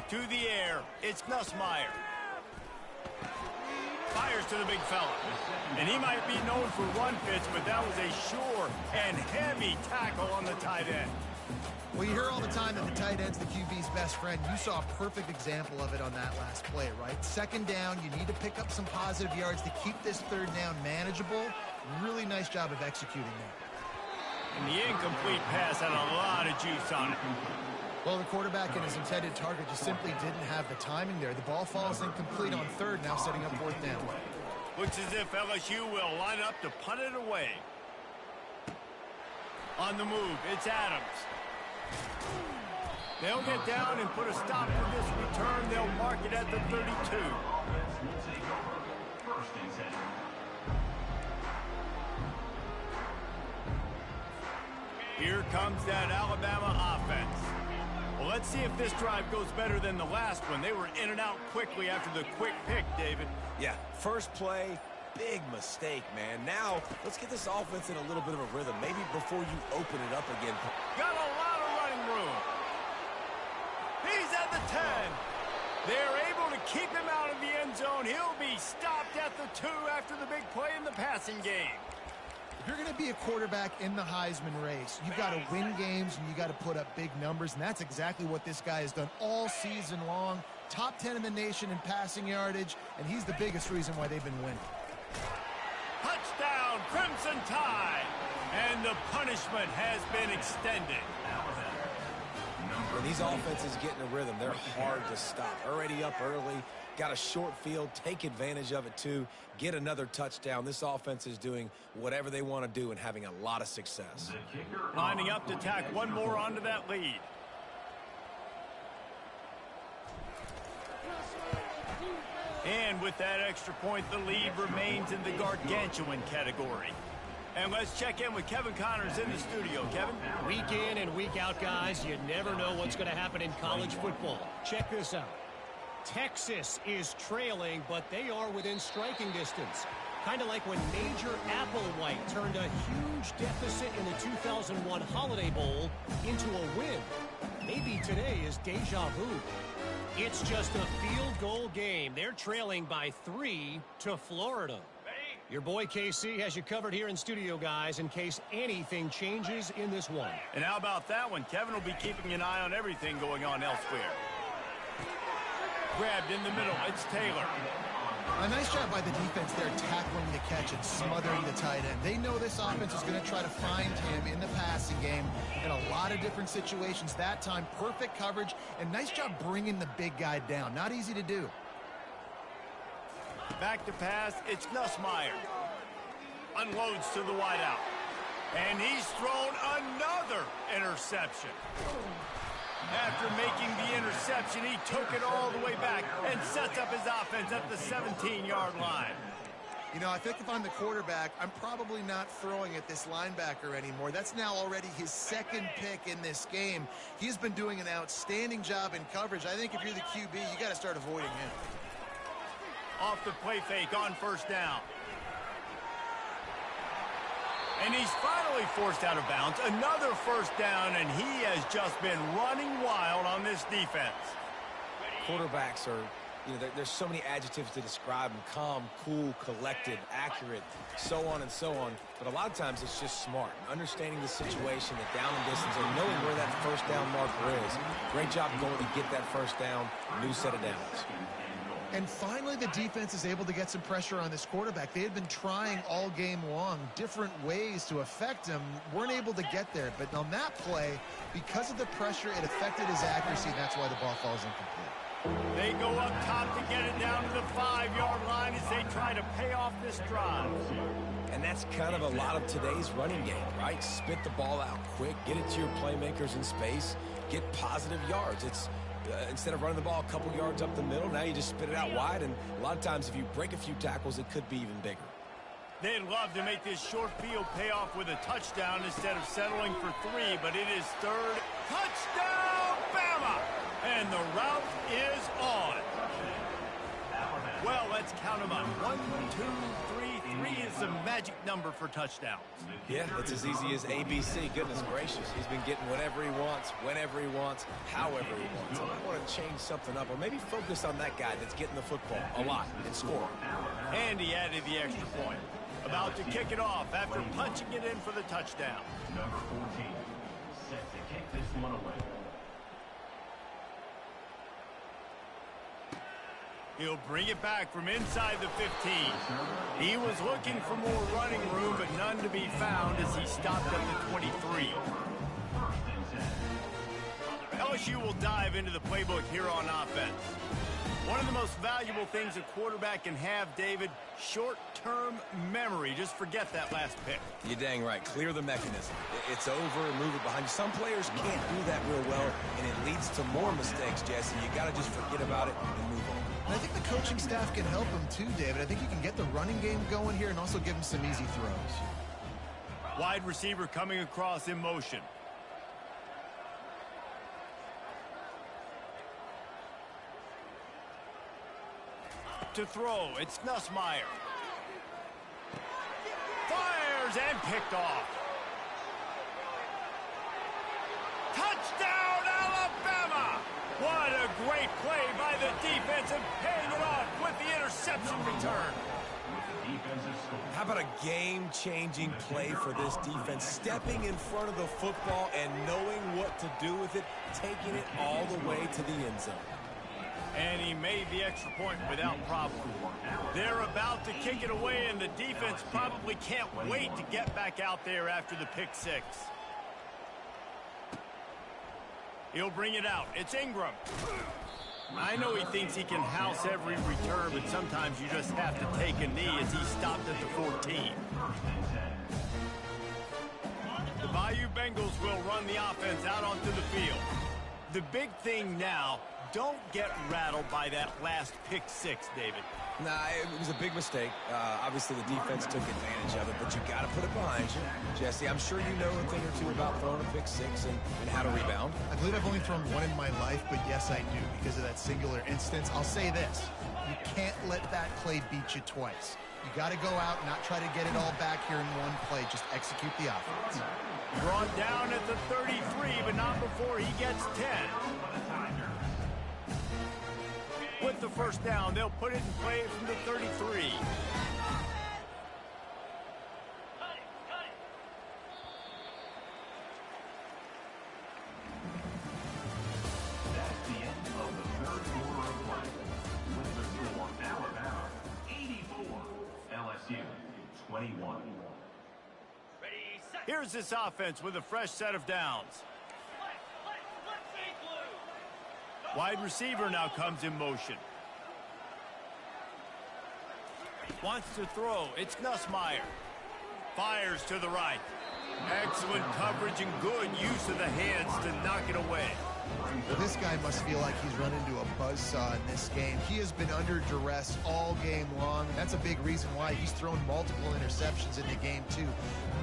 To the air. It's Nussmeier. Fires to the big fella. And he might be known for run fits, but that was a sure and heavy tackle on the tight end. Well, you hear all the time that the tight end's the QB's best friend. You saw a perfect example of it on that last play, right? 2nd down, you need to pick up some positive yards to keep this 3rd down manageable. Really nice job of executing that. And the incomplete pass had a lot of juice on it. Well, the quarterback and his intended target just simply didn't have the timing there. The ball falls incomplete on 3rd, now setting up 4th down. Looks as if LSU will line up to punt it away. On the move, it's Adams. They'll get down and put a stop to this return. They'll mark it at the 32. Offense will take over. 1st and 10. Here comes that Alabama offense. Well, let's see if this drive goes better than the last one. They were in and out quickly after the quick pick, David. Yeah, first play, big mistake, man. Now, let's get this offense in a little bit of a rhythm. Maybe before you open it up again. Got a lot of running room. He's at the 10. They're able to keep him out of the end zone. He'll be stopped at the 2 after the big play in the passing game. If you're going to be a quarterback in the Heisman race, you've got to win games and you got to put up big numbers, and that's exactly what this guy has done all season long. Top 10 in the nation in passing yardage, and he's the biggest reason why they've been winning. Touchdown, Crimson Tide, and the punishment has been extended. When these offenses get in a rhythm, they're hard to stop. Already up early, got a short field, take advantage of it too, get another touchdown. This offense is doing whatever they want to do and having a lot of success. Lining up to tack one more onto that lead. And with that extra point, the lead remains in the gargantuan category. And let's check in with Kevin Connors in the studio. Kevin? Week in and week out, guys, you never know what's going to happen in college football. Check this out. Texas is trailing, but they are within striking distance. Kind of like when Major Applewhite turned a huge deficit in the 2001 Holiday Bowl into a win. Maybe today is deja vu. It's just a field goal game. They're trailing by 3 to Florida. Your boy KC has you covered here in studio, guys, in case anything changes in this one. And how about that one? Kevin will be keeping an eye on everything going on elsewhere. Grabbed in the middle, it's Taylor. A nice job by the defense there, tackling the catch and smothering the tight end. They know this offense is going to try to find him in the passing game in a lot of different situations. That time, perfect coverage, and nice job bringing the big guy down. Not easy to do. Back to pass, it's Nussmeier. Unloads to the wideout. And he's thrown another interception. After making the interception, he took it all the way back and sets up his offense at the 17-yard line. You know, I think if I'm the quarterback, I'm probably not throwing at this linebacker anymore. That's now already his 2nd pick in this game. He's been doing an outstanding job in coverage. I think if you're the QB, you got to start avoiding him. Off the play fake on 1st down. And he's finally forced out of bounds. Another 1st down, and he has just been running wild on this defense. Quarterbacks are, you know, there's so many adjectives to describe them. Calm, cool, collected, accurate, so on and so on. But a lot of times it's just smart. Understanding the situation, the down and distance, and knowing where that 1st down marker is. Great job going to get that 1st down, new set of downs. And finally, the defense is able to get some pressure on this quarterback. They had been trying all game long different ways to affect him, weren't able to get there. But on that play, because of the pressure, it affected his accuracy, and that's why the ball falls incomplete. They go up top to get it down to the 5-yard line as they try to pay off this drive. And that's kind of a lot of today's running game, right? Spit the ball out quick, get it to your playmakers in space, get positive yards. It's instead of running the ball a couple yards up the middle, now you just spit it out wide, and a lot of times if you break a few tackles, it could be even bigger. They'd love to make this short field pay off with a touchdown instead of settling for 3, but it is 3rd. Touchdown, Bama! And the route is on. Well, let's count them up. 1, 2, 3. 3 is the magic number for touchdowns. Yeah, it's as easy as ABC. Goodness gracious. He's been getting whatever he wants, whenever he wants, however he wants. And I want to change something up or maybe focus on that guy that's getting the football a lot and scoring. And he added the extra point. About to kick it off after punching it in for the touchdown. Number 14, set to kick this one away. He'll bring it back from inside the 15. He was looking for more running room, but none to be found as he stopped at the 23. LSU will dive into the playbook here on offense. One of the most valuable things a quarterback can have, David, short-term memory. Just forget that last pick. You're dang right. Clear the mechanism. It's over and move it behind you. Some players can't do that real well, and it leads to more mistakes, Jesse. You got to just forget about it and move on. And I think the coaching staff can help him too, David. I think you can get the running game going here and also give him some easy throws. Wide receiver coming across in motion. To throw, it's Nussmeier. Fires and picked off. Touchdown, Alabama! What a great play by the defense and paying it off with the interception return. How about a game-changing play for this defense? Stepping in front of the football and knowing what to do with it, taking it all the way to the end zone. And he made the extra point without problem. They're about to kick it away, and the defense probably can't wait to get back out there after the pick six. He'll bring it out. It's Ingram. I know he thinks he can house every return, but sometimes you just have to take a knee as he stopped at the 14. The Bayou Bengals will run the offense out onto the field. The big thing now, don't get rattled by that last pick six, David. Nah, it was a big mistake. Obviously, the defense took advantage of it, but you got to put it behind you. Jesse, I'm sure you know a thing or two about throwing a pick six and how to rebound. I believe I've only thrown one in my life, but yes, I do because of that singular instance. I'll say this. You can't let that play beat you twice. You got to go out and not try to get it all back here in one play. Just execute the offense. Brought down at the 33, but not before he gets 10. With the first down, they'll put it in play from the 33. That's the end of the third quarter of play. With the score, Alabama 84, LSU 21. Here's this offense with a fresh set of downs. Wide receiver now comes in motion. Wants to throw. It's Nussmeier. Fires to the right. Excellent coverage and good use of the hands to knock it away. Well, this guy must feel like he's run into a buzzsaw in this game. He has been under duress all game long. That's a big reason why he's thrown multiple interceptions in the game, too.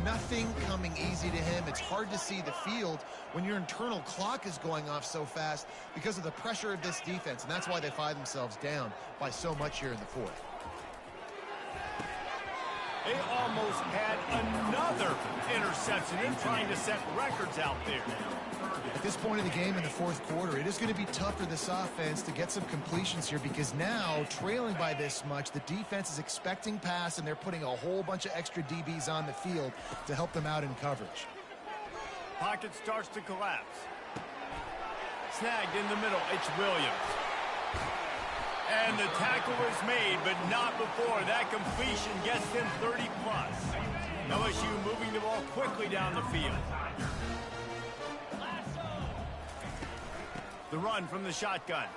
Nothing coming easy to him. It's hard to see the field when your internal clock is going off so fast because of the pressure of this defense, and that's why they find themselves down by so much here in the fourth. They almost had another interception. They're trying to set records out there. At this point in the game in the fourth quarter, it is going to be tough for this offense to get some completions here because now, trailing by this much, the defense is expecting pass, and they're putting a whole bunch of extra DBs on the field to help them out in coverage. Pocket starts to collapse. Snagged in the middle. It's Williams. And the tackle is made, but not before that completion gets them 30-plus. LSU moving the ball quickly down the field. The run from the shotgun.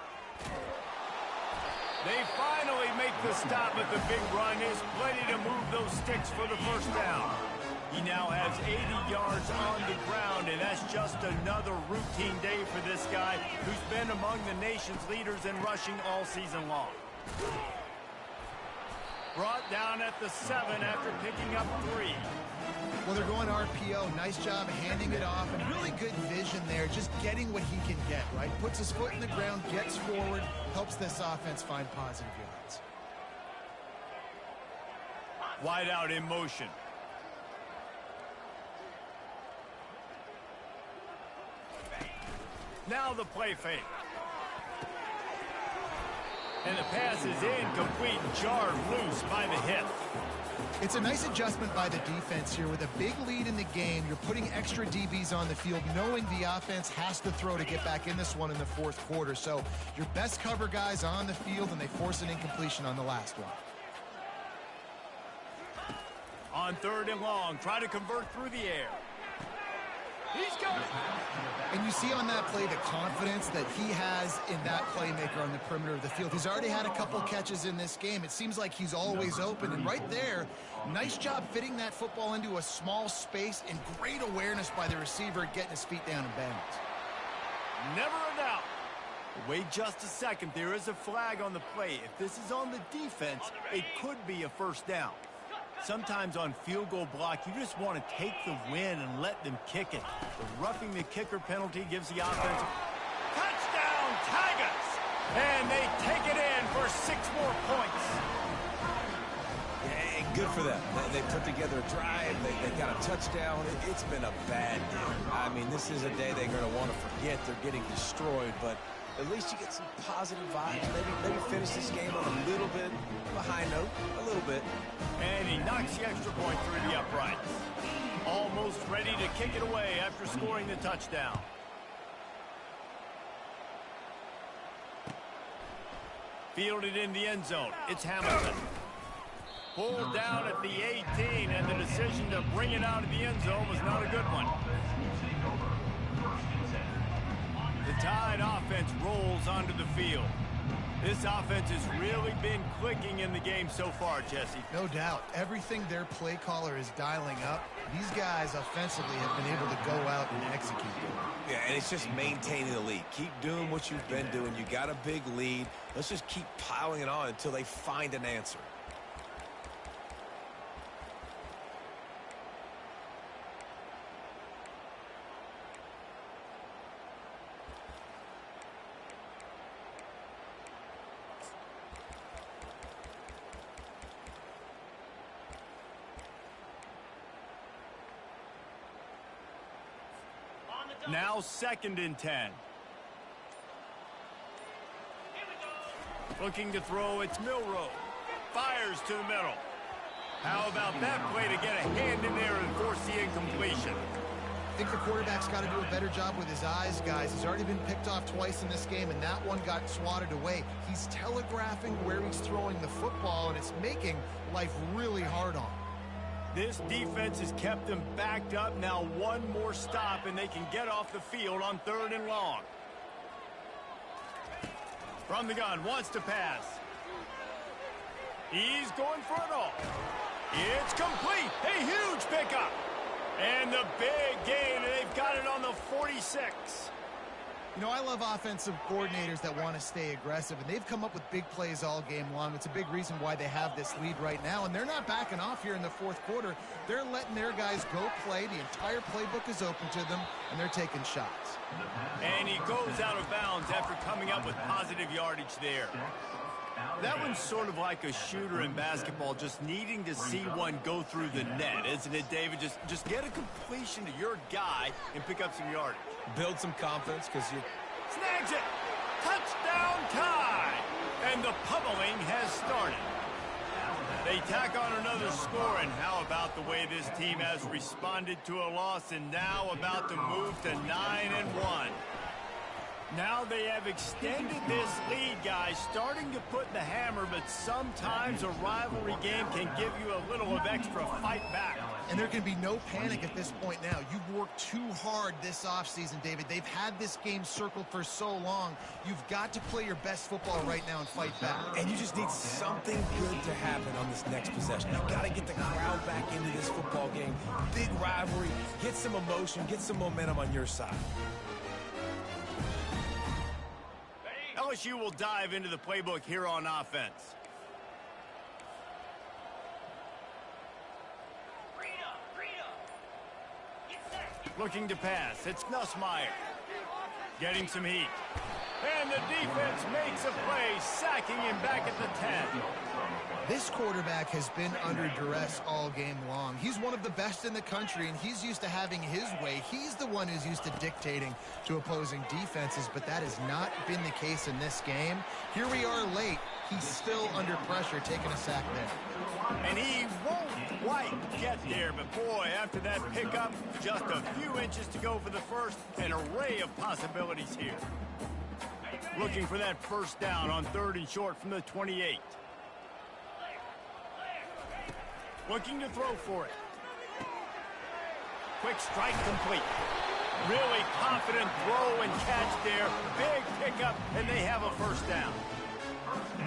They finally make the stop, but the big run is plenty to move those sticks for the first down. He now has 80 yards on the ground, and that's just another routine day for this guy who's been among the nation's leaders in rushing all season long. Brought down at the 7 after picking up 3. Well, they're going RPO. Nice job handing it off, and really good vision there, just getting what he can get, right? Puts his foot in the ground, gets forward, helps this offense find positive yards. Wide out in motion. Now the play fake. And the pass is incomplete, jarred loose by the hip. It's a nice adjustment by the defense here. With a big lead in the game, you're putting extra DBs on the field, knowing the offense has to throw to get back in this one in the fourth quarter. So your best cover guys on the field, and they force an incompletion on the last one. On 3rd and long, try to convert through the air. He's got it. And you see on that play the confidence that he has in that playmaker on the perimeter of the field. He's already had a couple catches in this game. It seems like he's always open. And right there, nice job fitting that football into a small space and great awareness by the receiver getting his feet down in bounds. Never a doubt. Wait just a second. There is a flag on the play. If this is on the defense, it could be a first down. Sometimes on field goal block, you just want to take the win and let them kick it. The roughing the kicker penalty gives the offense touchdown Tigers! And they take it in for 6 more points. Yeah, good for them. They put together a drive. They got a touchdown. It's been a bad day. I mean, this is a day they're going to want to forget. They're getting destroyed, but at least you get some positive vibes. Maybe finish this game on a little bit of a high note, a little bit. And he knocks the extra point through the uprights. Almost ready to kick it away after scoring the touchdown. Fielded in the end zone. It's Hamilton. Pulled down at the 18, and the decision to bring it out of the end zone was not a good one. The Tide offense rolls onto the field. This offense has really been clicking in the game so far, Jesse. No doubt. Everything their play caller is dialing up, these guys offensively have been able to go out and execute. Yeah, and it's just maintaining the lead. Keep doing what you've been doing. You got a big lead. Let's just keep piling it on until they find an answer. Now 2nd and 10. Looking to throw, it's Milroe. Fires to the middle. How about that play to get a hand in there and force the incompletion? I think the quarterback's got to do a better job with his eyes, guys. He's already been picked off twice in this game, and that one got swatted away. He's telegraphing where he's throwing the football, and it's making life really hard on him. This defense has kept them backed up. Now one more stop, and they can get off the field on 3rd and long. From the gun, wants to pass. He's going for it all. It's complete. A huge pickup. And the big gain, and they've got it on the 46. You know, I love offensive coordinators that want to stay aggressive, and they've come up with big plays all game long. It's a big reason why they have this lead right now, and they're not backing off here in the 4th quarter. They're letting their guys go play. The entire playbook is open to them, and they're taking shots. And he goes out of bounds after coming up with positive yardage there. That one's sort of like a shooter in basketball, just needing to see one go through the net, isn't it, David? Just get a completion to your guy and pick up some yardage. Build some confidence because you... Snags it! Touchdown Tide! And the pummeling has started. They tack on another score, and how about the way this team has responded to a loss and now about to move to 9-1. Now they have extended this lead, guys, starting to put the hammer, but sometimes a rivalry game can give you a little of extra fight back. And there can be no panic at this point now. You've worked too hard this offseason, David. They've had this game circled for so long. You've got to play your best football right now and fight back. And you just need something good to happen on this next possession. You've got to get the crowd back into this football game. Big rivalry. Get some emotion. Get some momentum on your side. LSU will dive into the playbook here on offense. Looking to pass. It's Nussmeier. Getting some heat. And the defense makes a play, sacking him back at the 10. This quarterback has been under duress all game long. He's one of the best in the country, and he's used to having his way. He's the one who's used to dictating to opposing defenses, but that has not been the case in this game. Here we are late. He's still under pressure, taking a sack there. And he won't quite get there, but boy, after that pickup, just a few inches to go for the first. An array of possibilities here. Looking for that first down on 3rd and short from the 28. Looking to throw for it. Quick strike complete. Really confident throw and catch there. Big pickup, and they have a first down.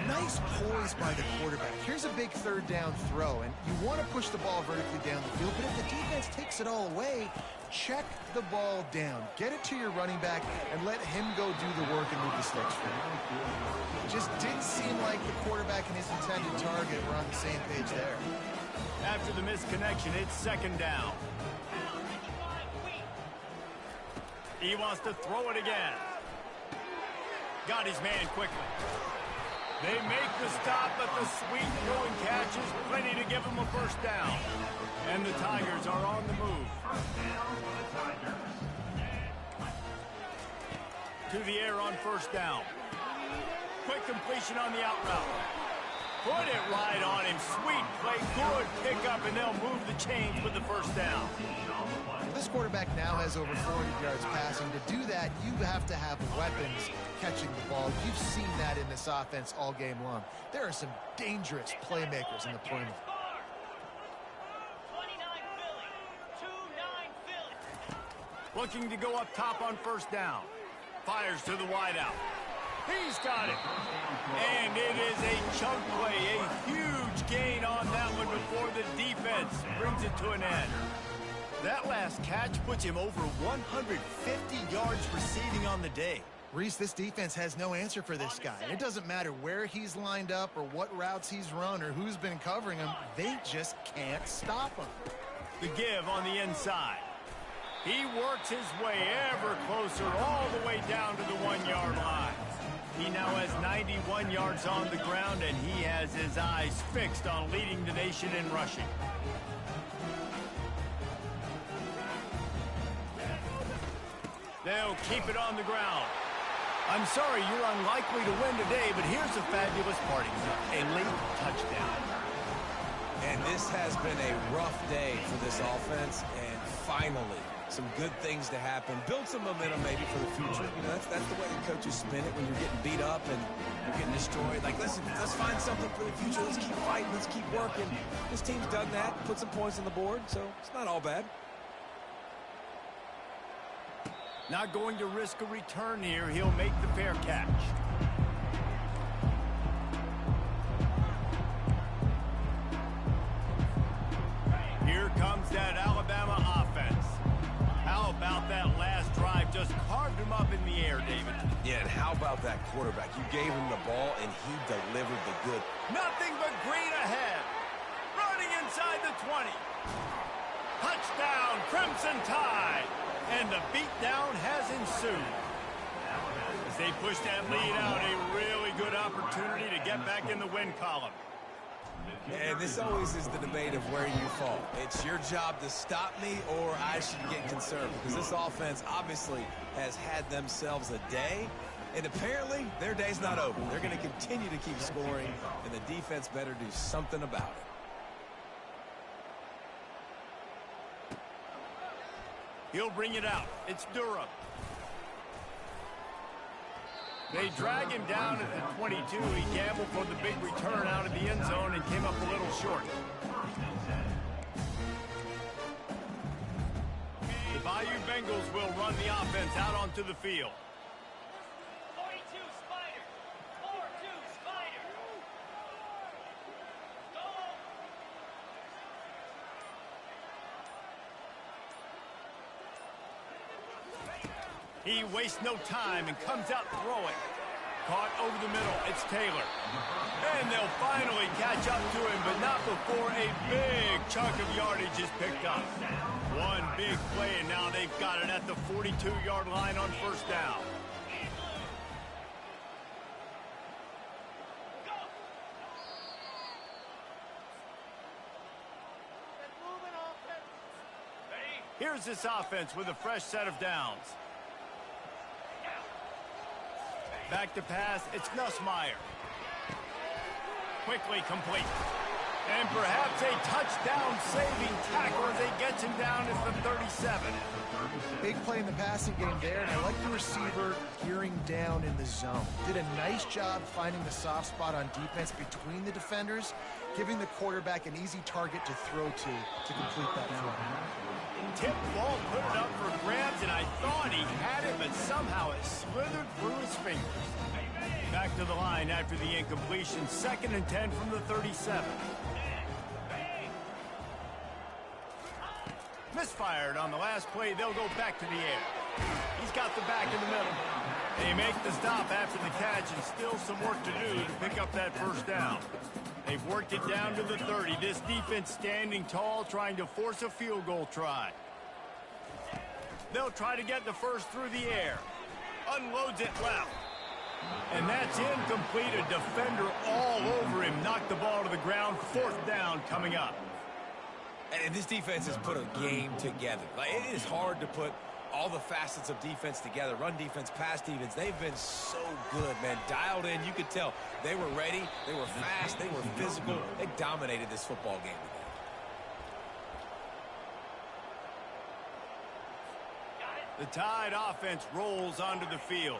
Nice poise by the quarterback. Here's a big third down throw, and you want to push the ball vertically down the field, but if the defense takes it all away, check the ball down. Get it to your running back and let him go do the work and move the sticks for you. It just didn't seem like the quarterback and his intended target were on the same page there. After the misconnection, it's second down. He wants to throw it again. Got his man quickly. They make the stop, but the sweet throwing catch is plenty to give them a first down. And the Tigers are on the move. To the air on first down. Quick completion on the out route. Put it right on him. Sweet play, good pickup, and they'll move the chains with the first down. This quarterback now has over 400 yards passing. To do that, you have to have weapons catching the ball. You've seen that in this offense all game long. There are some dangerous playmakers in the perimeter. Looking to go up top on first down. Fires to the wideout. He's got it. And it is a chunk play, a huge gain on that one before the defense brings it to an end. That last catch puts him over 150 yards receiving on the day. Reese, this defense has no answer for this guy. It doesn't matter where he's lined up or what routes he's run or who's been covering him. They just can't stop him. The give on the inside. He works his way ever closer all the way down to the 1-yard line. He now has 91 yards on the ground, and he has his eyes fixed on leading the nation in rushing. They'll keep it on the ground. I'm sorry you're unlikely to win today, but here's a fabulous parting shot. A late touchdown. And this has been a rough day for this offense, and finally some good things to happen. Build some momentum maybe for the future. You know, that's the way the coaches spin it when you're getting beat up and you're getting destroyed. Like, listen, let's find something for the future. Let's keep fighting. Let's keep working. This team's done that, put some points on the board, so it's not all bad. Not going to risk a return here. He'll make the fair catch. Here comes that Alabama offense. How about that last drive? Just carved him up in the air, David. Yeah, and how about that quarterback? You gave him the ball, and he delivered the good. Nothing but green ahead. Running inside the 20. Touchdown, Crimson Tide. And the beatdown has ensued. As they push that lead out, a really good opportunity to get back in the win column. And this always is the debate of where you fall. It's your job to stop me, or I should get concerned, because this offense obviously has had themselves a day, and apparently their day's not over. They're going to continue to keep scoring, and the defense better do something about it. He'll bring it out. It's Durham. They drag him down at the 22. He gambled for the big return out of the end zone and came up a little short. The Bayou Bengals will run the offense out onto the field. 42 Spider. 4-2 Spider. He wastes no time and comes out throwing. Caught over the middle. It's Taylor. And they'll finally catch up to him, but not before a big chunk of yardage is picked up. One big play, and now they've got it at the 42-yard line on first down. Here's this offense with a fresh set of downs. Back to pass, it's Nussmeier. Quickly complete. And perhaps a touchdown-saving tackle as they gets him down at the 37. Big play in the passing game there, and I like the receiver gearing down in the zone. Did a nice job finding the soft spot on defense between the defenders, giving the quarterback an easy target to throw to complete that throw. Tip ball, put it up for grabs, and I thought he had it, but somehow it slithered through his fingers. Back to the line after the incompletion. 2nd and 10 from the 37. Misfired on the last play. They'll go back to the air. He's got the back in the middle. They make the stop after the catch, and still some work to do to pick up that first down. They've worked it down to the 30. This defense standing tall, trying to force a field goal try. They'll try to get the first through the air. Unloads it left. And that's incomplete. A defender all over him. Knocked the ball to the ground. 4th down coming up. And this defense has put a game together. Like, it is hard to put all the facets of defense together. Run defense, pass defense. They've been so good, man. Dialed in. You could tell they were ready. They were fast. They were physical. They dominated this football game today. The Tide offense rolls onto the field.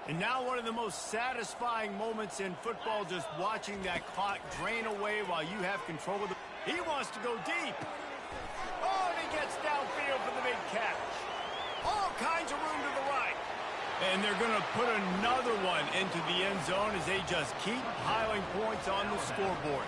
And now one of the most satisfying moments in football, just watching that clock drain away while you have control of the... He wants to go deep. Oh, and he gets downfield for the big catch. All kinds of room to the right. And they're going to put another one into the end zone as they just keep piling points on the scoreboard.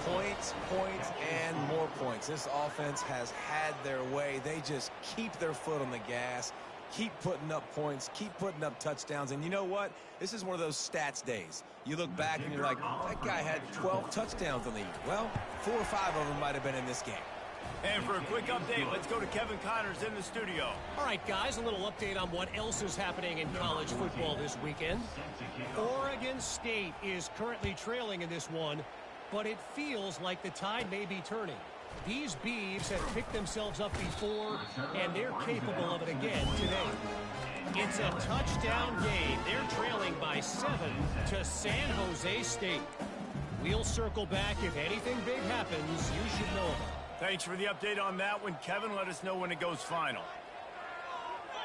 Points, points, and more points. This offense has had their way. They just keep their foot on the gas, keep putting up points, keep putting up touchdowns. And you know what? This is one of those stats days. You look back and you're like, that guy had 12 touchdowns on the year. Well, 4 or 5 of them might have been in this game. And for a quick update, let's go to Kevin Connors in the studio. All right, guys, a little update on what else is happening in college football this weekend. Oregon State is currently trailing in this one, but it feels like the tide may be turning. These Beavs have picked themselves up before, and they're capable of it again today. It's a touchdown game. They're trailing by 7 to San Jose State. We'll circle back. If anything big happens, you should know about it. Thanks for the update on that one, Kevin. Let us know when it goes final.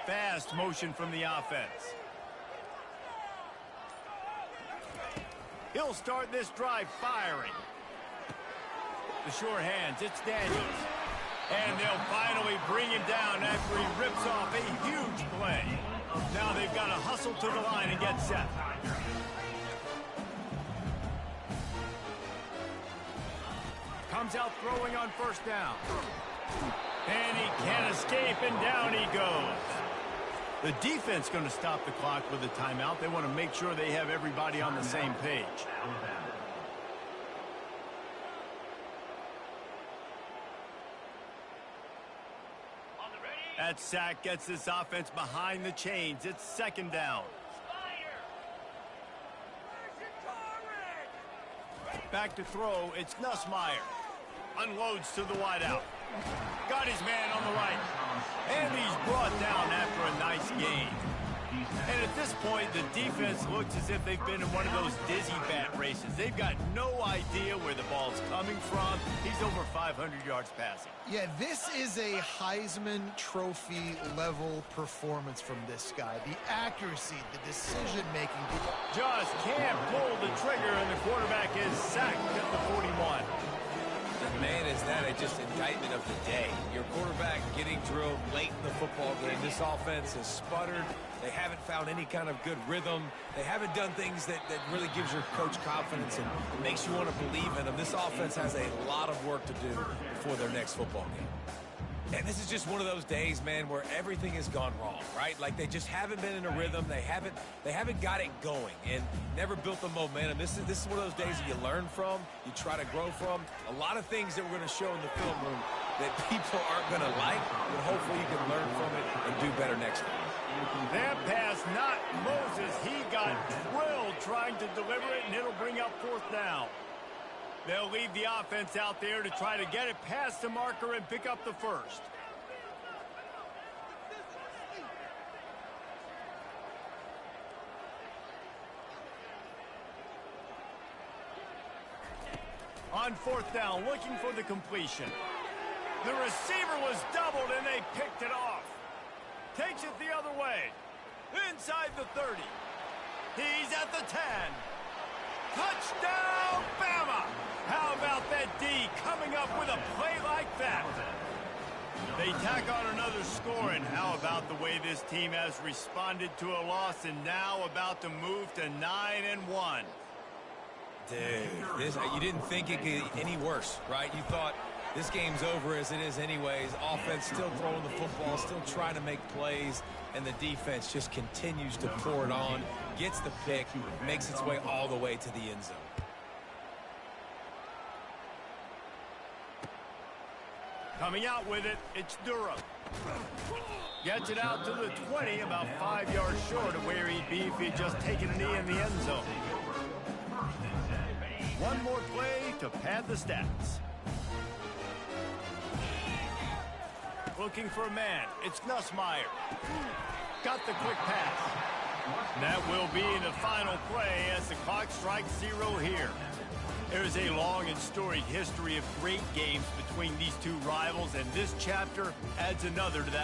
Fast motion from the offense. He'll start this drive firing. The short hands, it's Daniels. And they'll finally bring him down after he rips off a huge play. Now they've got to hustle to the line and get set. Comes out throwing on first down. And he can't escape, and down he goes. The defense going to stop the clock with a timeout. They want to make sure they have everybody on the same page. That sack gets this offense behind the chains. It's 2nd down. Back to throw, it's Nussmeier. Unloads to the wideout. Got his man on the right. And he's brought down after a nice gain. And at this point, the defense looks as if they've been in one of those dizzy bat races. They've got no idea where the ball's coming from. He's over 500 yards passing. Yeah, this is a Heisman Trophy level performance from this guy. The accuracy, the decision-making. Just can't pull the trigger, and the quarterback is sacked at the 41. Man, is that just indictment of the day. Your quarterback getting drilled late in the football game. This offense has sputtered. They haven't found any kind of good rhythm. They haven't done things that really gives your coach confidence and makes you want to believe in them. This offense has a lot of work to do before their next football game. And this is just one of those days, man, where everything has gone wrong, right? Like they just haven't been in a rhythm. They haven't got it going and never built the momentum. This is one of those days that you learn from, you try to grow from. A lot of things that we're going to show in the film room that people aren't going to like, but hopefully you can learn from it and do better next time. That pass, not Moses. He got drilled trying to deliver it, and it'll bring up 4th down. They'll leave the offense out there to try to get it past the marker and pick up the first. On 4th down, looking for the completion. The receiver was doubled, and they picked it off. Takes it the other way. Inside the 30. He's at the 10. Touchdown, Bama! How about that D coming up with a play like that? They tack on another score, and how about the way this team has responded to a loss and now about to move to 9-1? Dude, you didn't think it could get any worse, right? You thought this game's over as it is anyways. Offense still throwing the football, still trying to make plays, and the defense just continues to pour it on, gets the pick, makes its way all the way to the end zone. Coming out with it, it's Durham. Gets it out to the 20, about 5 yards short of where he'd be if he'd just taken a knee in the end zone. One more play to pad the stats. Looking for a man. It's Nussmeier. Got the quick pass. That will be the final play as the clock strikes 0 here. There's a long and storied history of great games between these two rivals, and this chapter adds another to that